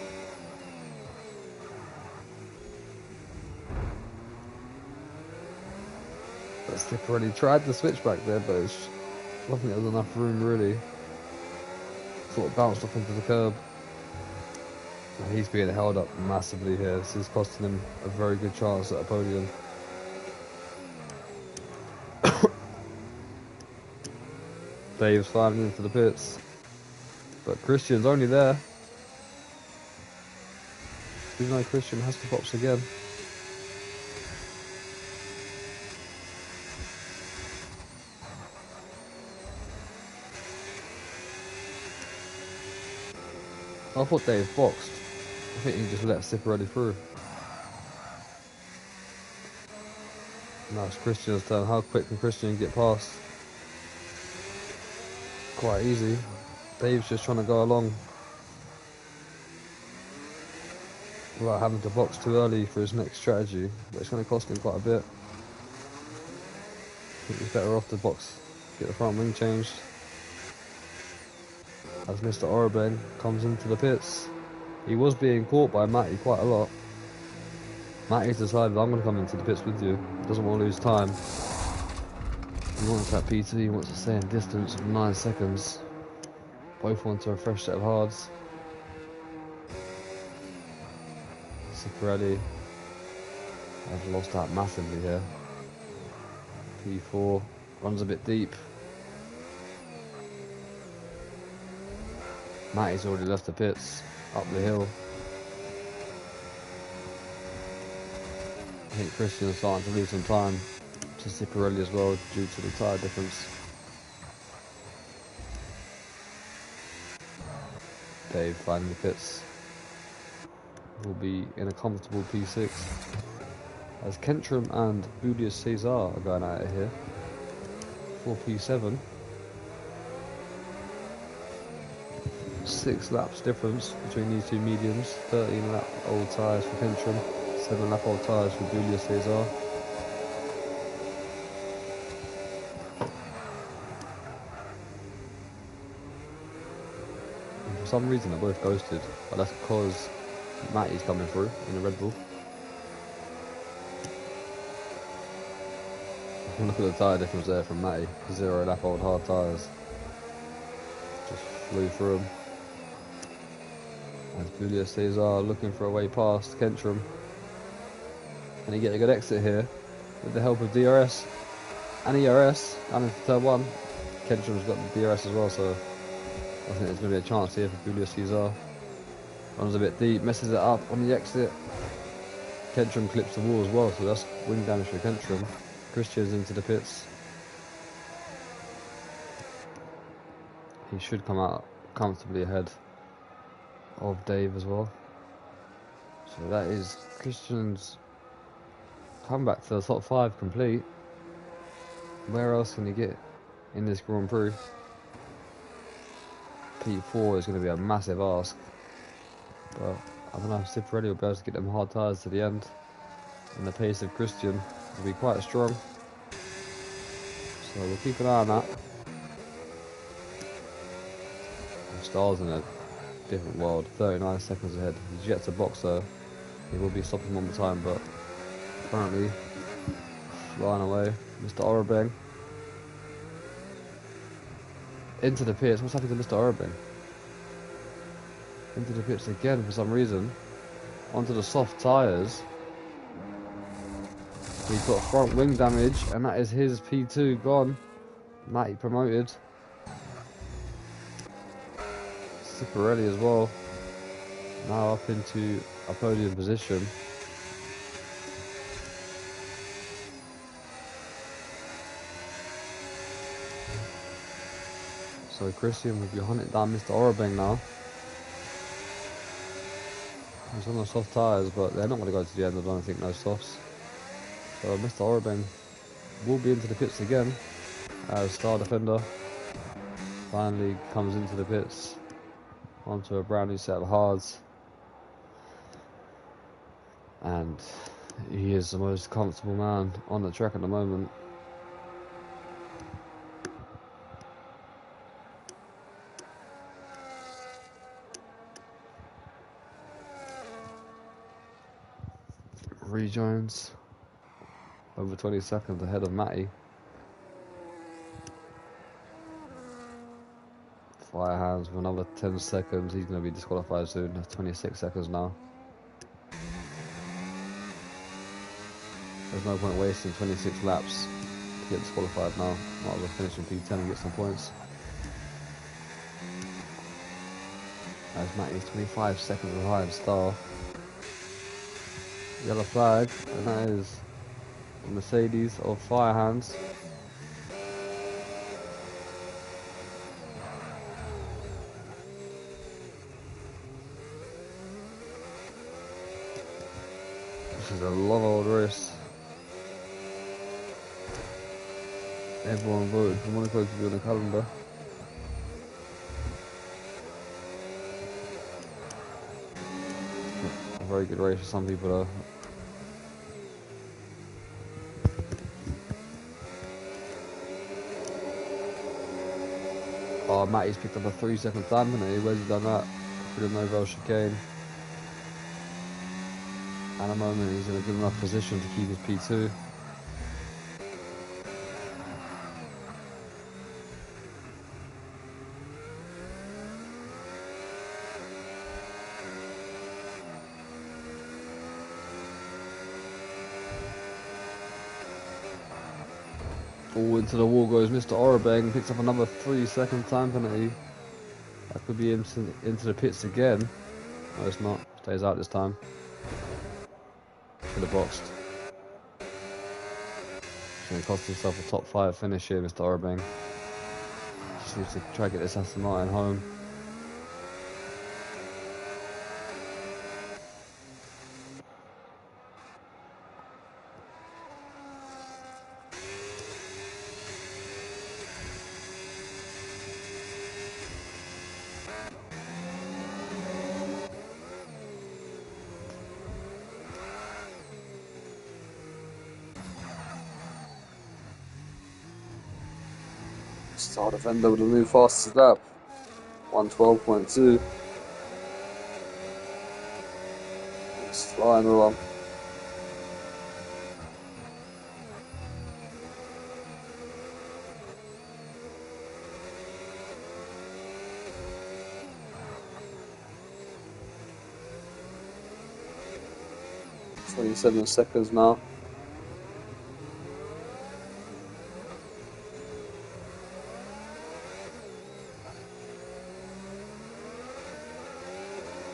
But Ciparelli tried to switch back there, but I don't think there was enough room really. Sort of bounced off into the curb. And he's being held up massively here. This is costing him a very good chance at a podium. Dave's firing into the pits. But Christian's only there. Even though Christian has to box again. I thought Dave boxed. I think he just let Ciparelli through. Now it's Christian's turn. How quick can Christian get past? Quite easy. Dave's just trying to go along without having to box too early for his next strategy, but it's going to cost him quite a bit. I think he's better off to box, get the front wing changed. As Mr. Orabeng comes into the pits. He was being caught by Matty quite a lot. Matty's decided, I'm going to come into the pits with you. Doesn't want to lose time. He wants that P2, he wants to stay in distance of 9 seconds. Both want a fresh set of hards. Ciparelli has lost out massively here. P4 runs a bit deep. Matty's already left the pits, up the hill. I think Christian's starting to lose some time to Ciparelli as well due to the tyre difference. Dave finding the pits. Will be in a comfortable P6. As Kentrum and Julius Caesar are going at it here for P7. 6 laps difference between these two mediums. 13 lap old tyres for Kentrum, 7 lap old tyres for Julius Caesar. And for some reason they're both ghosted, but that's because Matty's coming through in the Red Bull. Look at the tyre difference there from Matty. 0 lap old hard tyres. Just flew through them. As Julius Caesar looking for a way past Kentrum. Can he get a good exit here with the help of DRS and ERS and into turn 1? Kentrum's got the DRS as well, so I think there's going to be a chance here for Julius Caesar. Runs a bit deep, messes it up on the exit. Kentrum clips the wall as well, so that's wing damage for Kentrum. Christian's into the pits. He should come out comfortably ahead of Dave as well. So that is Christian's comeback to the top 5 complete. Where else can he get in this Grand Prix. P4 is going to be a massive ask, but I don't know if Cipriani will be able to get them hard tyres to the end, and the pace of Christian will be quite strong. So we'll keep an eye on that. Star's in a different world, 39 seconds ahead. He's yet to box though. He will be stopping one more time, but currently flying away. Mr. Orobeng into the pits. What's happening to Mr. Orobeng? Into the pits again for some reason. Onto the soft tyres. He's got front wing damage, and that is his P2 gone. Matty promoted. Cipriani as well. Now up into a podium position. So Christian will be hunting down Mr. Orobeng now. He's on the soft tyres, but they're not going to go to the end, I don't think, no softs. So Mr. Orobeng will be into the pits again as Star Defender finally comes into the pits onto a brand new set of hards. And he is the most comfortable man on the track at the moment. Rejoins over 20 seconds ahead of Matty. Fire hands for another 10 seconds. He's going to be disqualified soon. That's 26 seconds now. There's no point wasting 26 laps to get disqualified now. Might as well finish in P10 and get some points. As Matty's 25 seconds behind Star. Yellow flag, and that is the Mercedes of Fire Hands. This is a long old race. Everyone voted for Monaco to be on the calendar. A very good race for some people though. Oh, Matty's picked up a 3-second time penalty. Where's he done that? Through the Novel chicane. At the moment, he's in a good enough position to keep his P2. All into the wall goes Mr. Orobeng, picks up another 3-second time penalty. That could be into the pits again. No, it's not. Stays out this time. Should have boxed. He's going to cost himself a top 5 finish here, Mr. Orobeng. Just needs to try to get this Aston Martin home. Star Defender with a new fastest lap, 112.2. It's flying along. "27 seconds now.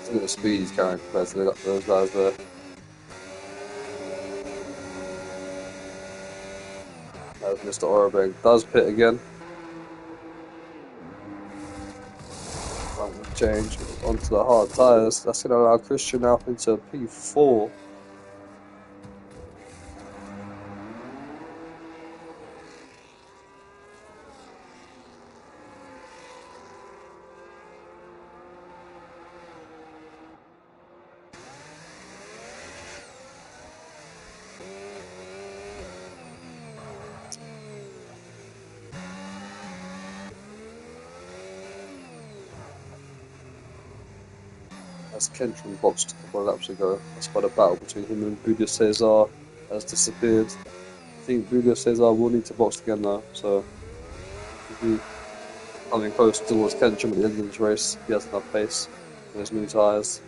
Look at the speed he's carrying compared to those guys there. As Mr. Orobeng does pit again. Change onto the hard tyres. That's going to allow Christian now into P4. as Kentron boxed a couple of laps ago. That's why the battle between him and Julio Cesar has disappeared. I think Julio Cesar will need to box again though, so he'll be coming close towards Kentron at the end of this race. He has enough pace with his new tyres.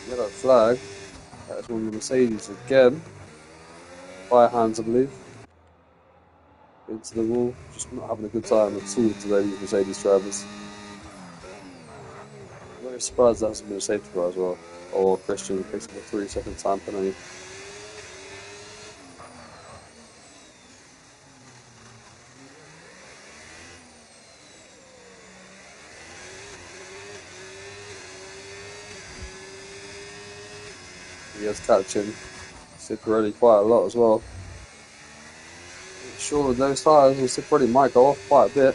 Yellow flag. That's one of the Mercedes again. Fire hands, I believe. Into the wall. Just not having a good time at all today, these Mercedes drivers. I'm very surprised that hasn't been a safety car as well. Or Christian picks up a 3-second time penalty. He is catching Cipriani quite a lot as well. Sure, with those tyres, Cipriani might go off quite a bit.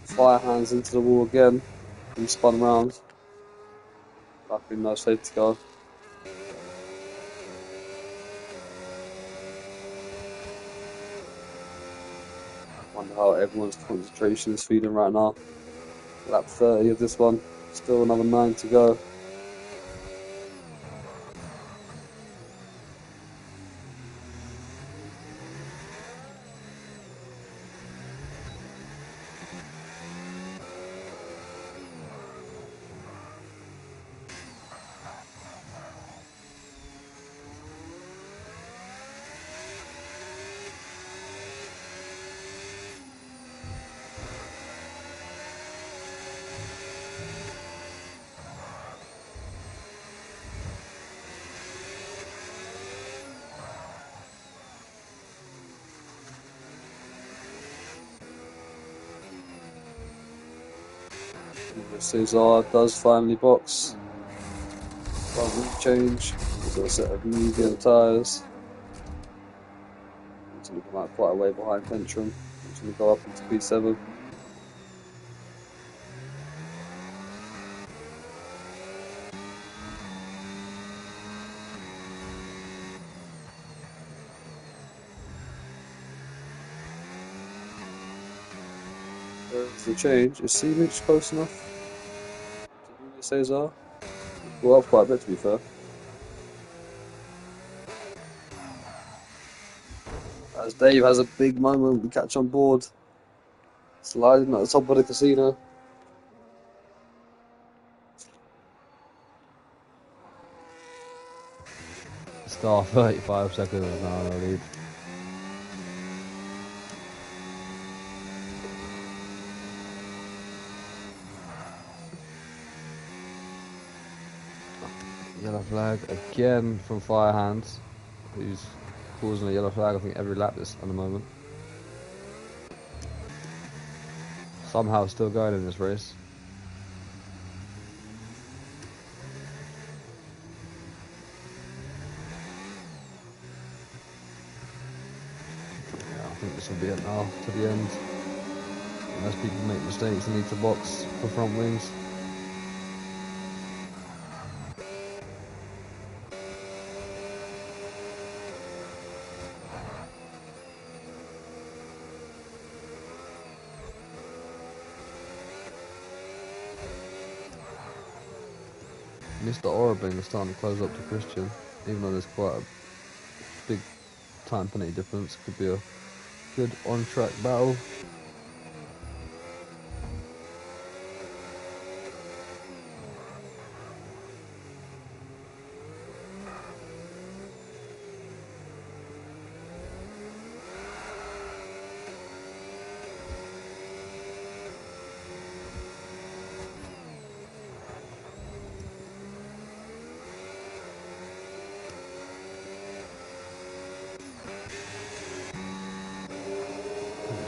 Fire hands into the wall again. He spun round. Luckily, no safety car. Wonder how everyone's concentration is feeling right now. Lap 30 of this one. Still another 9 to go. Cesar does finally box. Front wheel change. There's a set of medium tyres. It's going to come out quite a way behind Pentrum. It's going to go up into P7. There's the change. Is Seavich close enough to Julio Cesar? Well, up quite a bit to be fair. As Dave has a big moment, we catch on board. Sliding at the top of the casino. Star 35 seconds now in the lead. Yellow flag again from Firehands, who's causing a yellow flag I think every lap this at the moment. Somehow still going in this race. Yeah, I think this will be it now to the end. Unless people make mistakes and need to box for front wings. Mr. Orabing is starting to close up to Christian, even though there's quite a big time penalty difference. Could be a good on-track battle.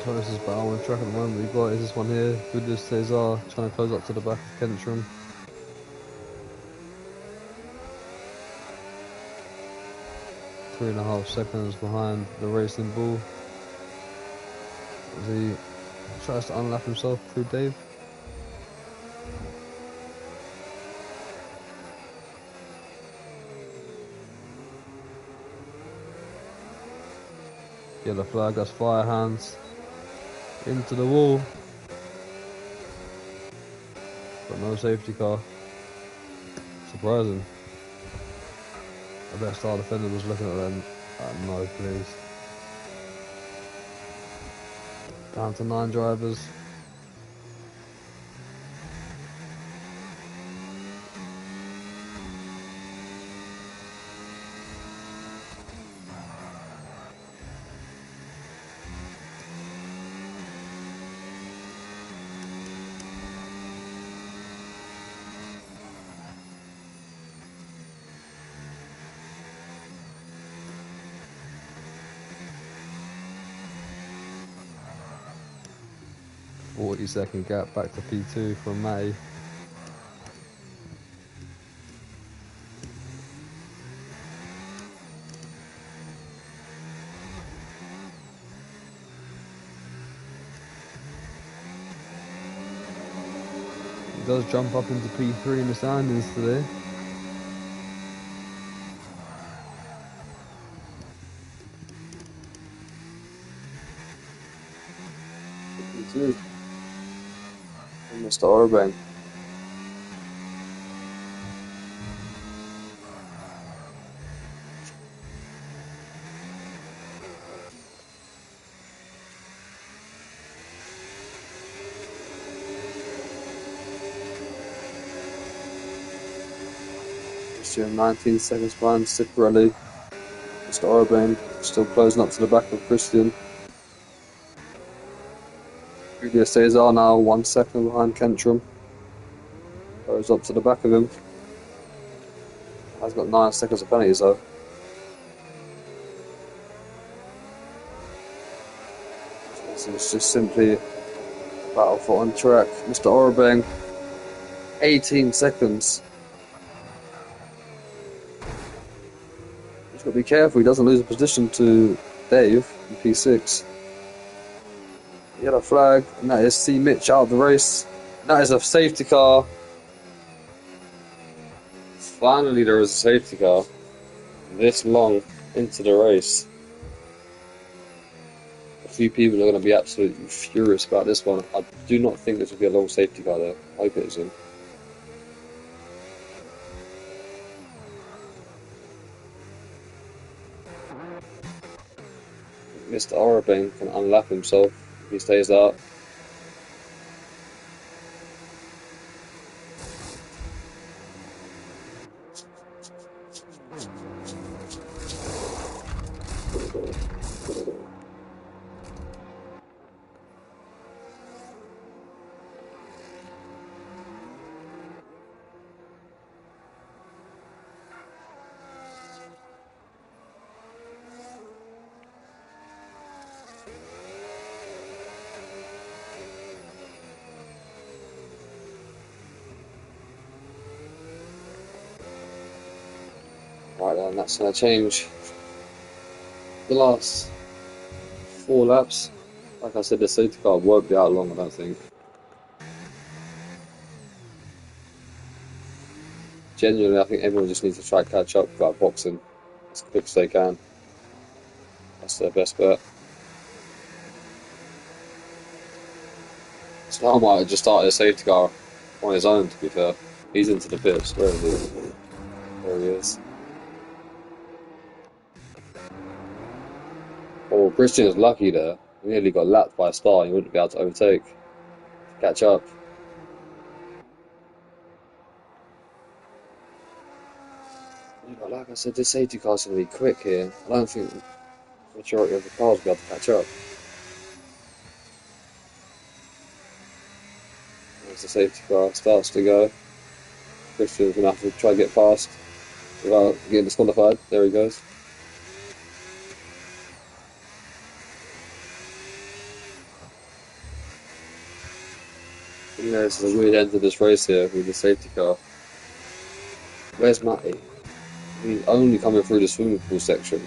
Closest battle on track at the moment we've got is this one here. Julio Cesar trying to close up to the back of Kentrum. Three and a half seconds behind the Racing Bull as he tries to unlap himself through Dave. Yellow flag, that's fire hands. Into the wall. But no safety car. Surprising. I bet Star Defender was looking at them. No, please. Down to 9 drivers. "40-second gap back to P2 from Matty." He does jump up into P3 in the standings today. Mr. Orban. Still 19 seconds behind Ciprielli. Mr. Orban still closing up to the back of Christian. Julio Cesar now 1 second behind Kentrum. Goes up to the back of him. Has got 9 seconds of penalties though. So it's just simply a battle for on track. Mr. Orban, 18 seconds. He's got to be careful he doesn't lose a position to Dave in P6. Yellow flag, and that is C. Mitch out of the race. And that is a safety car. Finally, there was a safety car this long into the race. A few people are going to be absolutely furious about this one. I do not think this will be a long safety car there. I hope it isn't. Mr. Orban can unlap himself if he stays out. Right then, that's going to change the last 4 laps. Like I said, the safety car won't be out long, I don't think. Genuinely, I think everyone just needs to try to catch up without boxing as quick as they can. That's their best bet. Star might have just started a safety car on his own, to be fair. He's into the pits. Where is he? There he is. Oh, Christian is lucky there. He nearly got lapped by a Star. He wouldn't be able to overtake. Catch up. But like I said, this safety car's going to be quick here. I don't think the majority of the cars will be able to catch up. As the safety car starts to go, Christian's going to have to try to get past without getting disqualified. There he goes. You know, this is a weird end to this race here with the safety car. Where's Matty? He's only coming through the swimming pool section.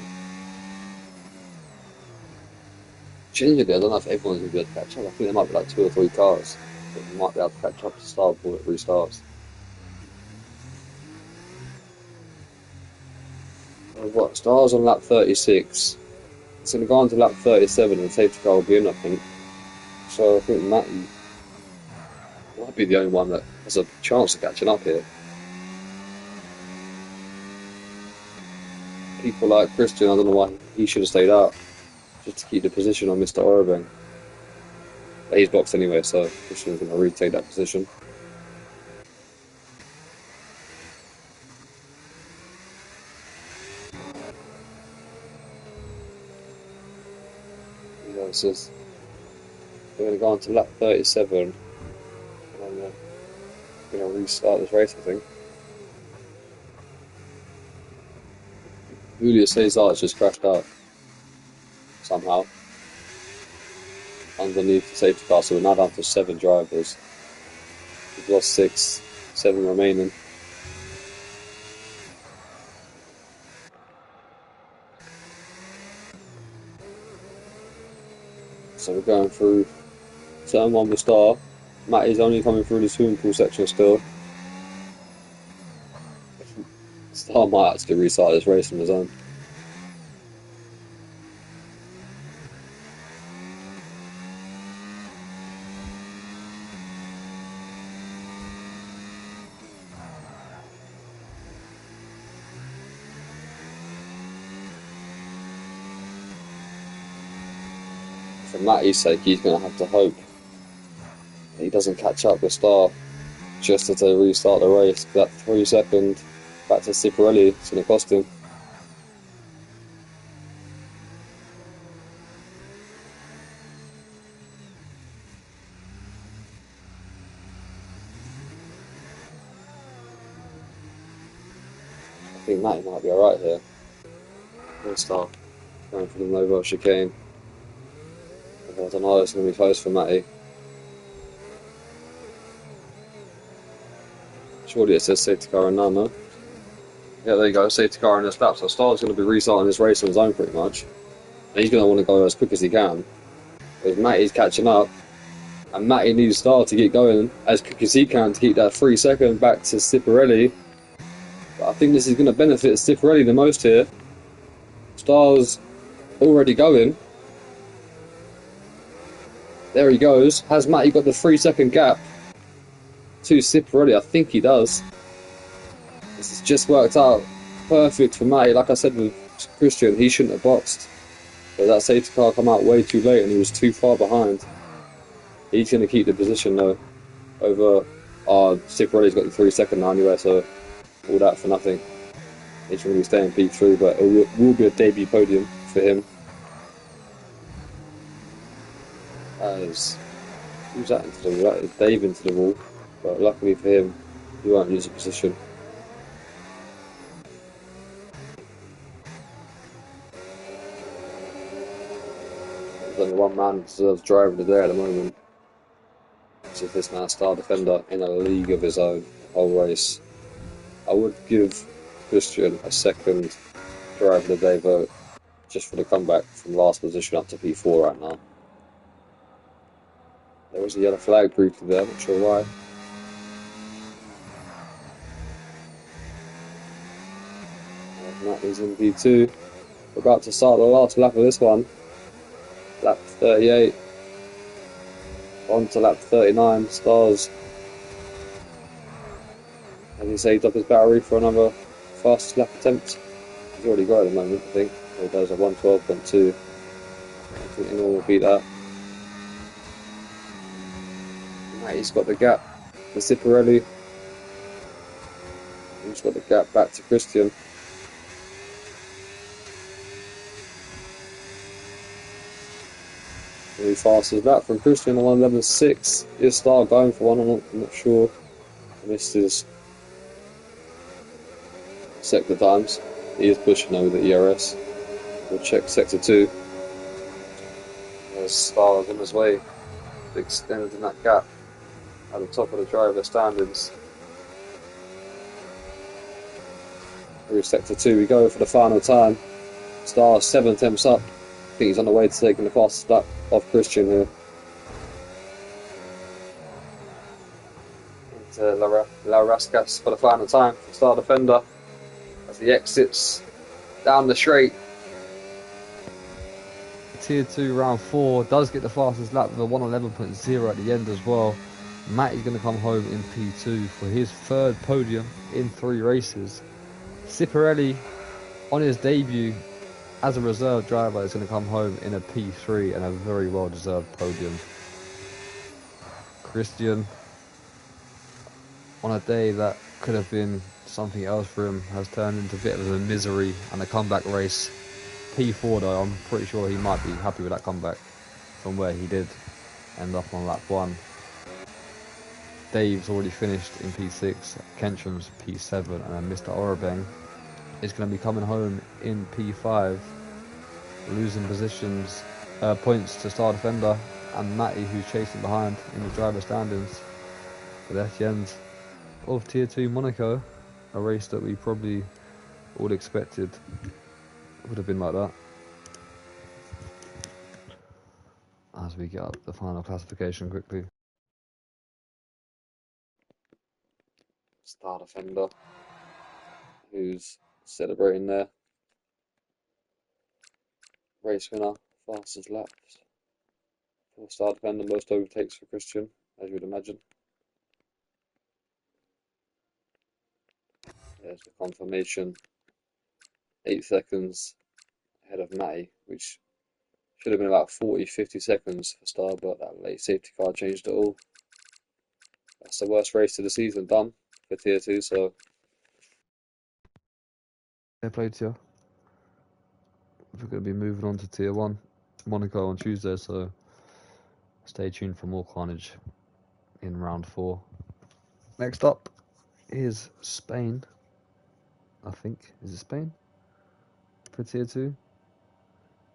Genuinely, I don't know if everyone's going to be able to catch up. I think there might be like 2 or 3 cars that might be able to catch up to start before it restarts. What? Star's on lap 36. It's going to go on to lap 37 and safety car will be in, I think. So I think Matty might be the only one that has a chance of catching up here. People like Christian, I don't know why he should have stayed out, just to keep the position on Mr. Oroveng. But he's boxed anyway, so Christian's going to retake that position. So we're going to go on to lap 37 and I'm going to restart this race, I think. Julio Cesar has just crashed out somehow underneath the safety car, so we're now down to 7 drivers. We've lost 6, 7 remaining. So we're going through turn 1 with Star. Matty's only coming through the swimming pool section still. Star might actually restart this race on his own. For Matty's sake, he's going to have to hope that he doesn't catch up with Star just as they restart the race. That 3-second back to Ciparelli is going to cost him. I think Matty might be alright here. Star going for the Nova chicane. I don't know, it's going to be close for Matty. Surely it says safety car in now, no? Yeah, there you go, safety car in this lap. So Star's going to be restarting this race on his own pretty much. And he's going to want to go as quick as he can. Because Matty's catching up. And Matty needs Star to get going as quick as he can to keep that 3-second back to Ciparelli. But I think this is going to benefit Ciparelli the most here. Star's already going. There he goes. Has Matty got the 3-second gap to Ciparelli? I think he does. This has just worked out perfect for Matty. Like I said with Christian, he shouldn't have boxed. But that safety car come out way too late and he was too far behind. He's going to keep the position though. Over Ciparelli's got the 3-second now anyway, so all that for nothing. He's going to be staying P3, but it will be a debut podium for him. As who's that into the wall? That is Dave into the wall, but luckily for him, he won't lose a position. There's only one man that deserves driving the day at the moment, which is this man, Star Defender, in a league of his own, the whole race. I would give Christian a second driver of the day vote just for the comeback from last position up to P4 right now. There was a yellow flag briefly there, not sure why. Matty's in P2. We're about to start the last lap of this one. Lap 38. On to lap 39. Stars. Has he saved up his battery for another fastest lap attempt? He's already got it at the moment, I think. He does a 1:12.2. I think anyone will beat that. He's got the gap to Ciparelli. He's got the gap back to Christian. Really fast as that from Christian on 1:11.6. Is Star going for one? I'm not sure. I missed his sector times. He is pushing over the IRS. We'll check sector 2. There's Star on his way. Extending that gap at the top of the driver standings. Through sector 2 we go for the final time. Star 7 attempts up. I think he's on the way to taking the fastest lap off Christian here. Into La Rascas for the final time for Star Defender as he exits down the straight. Tier 2 round 4 does get the fastest lap with a 1:11.0 at the end as well. Matty's going to come home in P2 for his third podium in 3 races. Ciparelli, on his debut as a reserve driver, is going to come home in a P3 and a very well-deserved podium. Christian, on a day that could have been something else for him, has turned into a bit of a misery and a comeback race. P4 though, I'm pretty sure he might be happy with that comeback from where he did end up on lap 1. Dave's already finished in P6, Kentram's P7, and Mr. Orabeng is going to be coming home in P5, losing points to Star Defender and Matty, who's chasing behind in the driver standings. But that's the end of Tier 2 Monaco, a race that we probably all expected would have been like that. As we get up the final classification quickly. Star Defender, who's celebrating there. Race winner, fastest laps for Star Defender, most overtakes for Christian, as you would imagine. There's the confirmation. 8 seconds ahead of Matty, which should have been about 40-50 seconds for Star, but that late safety car changed it all. That's the worst race of the season done for Tier 2, so fair play to you. We're going to be moving on to Tier 1 Monaco on Tuesday, so stay tuned for more carnage in round 4. Next up is Spain, I think. Is it Spain for Tier 2?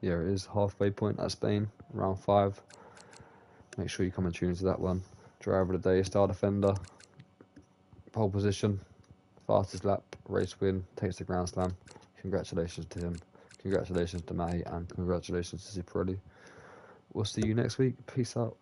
Yeah, it is. Halfway point at Spain, round 5. Make sure you come and tune into that one. Driver of the day, Star Defender. Pole position, fastest lap, race win, takes the Grand Slam. Congratulations to him. Congratulations to Matty, and congratulations to Ciparelli. We'll see you next week. Peace out.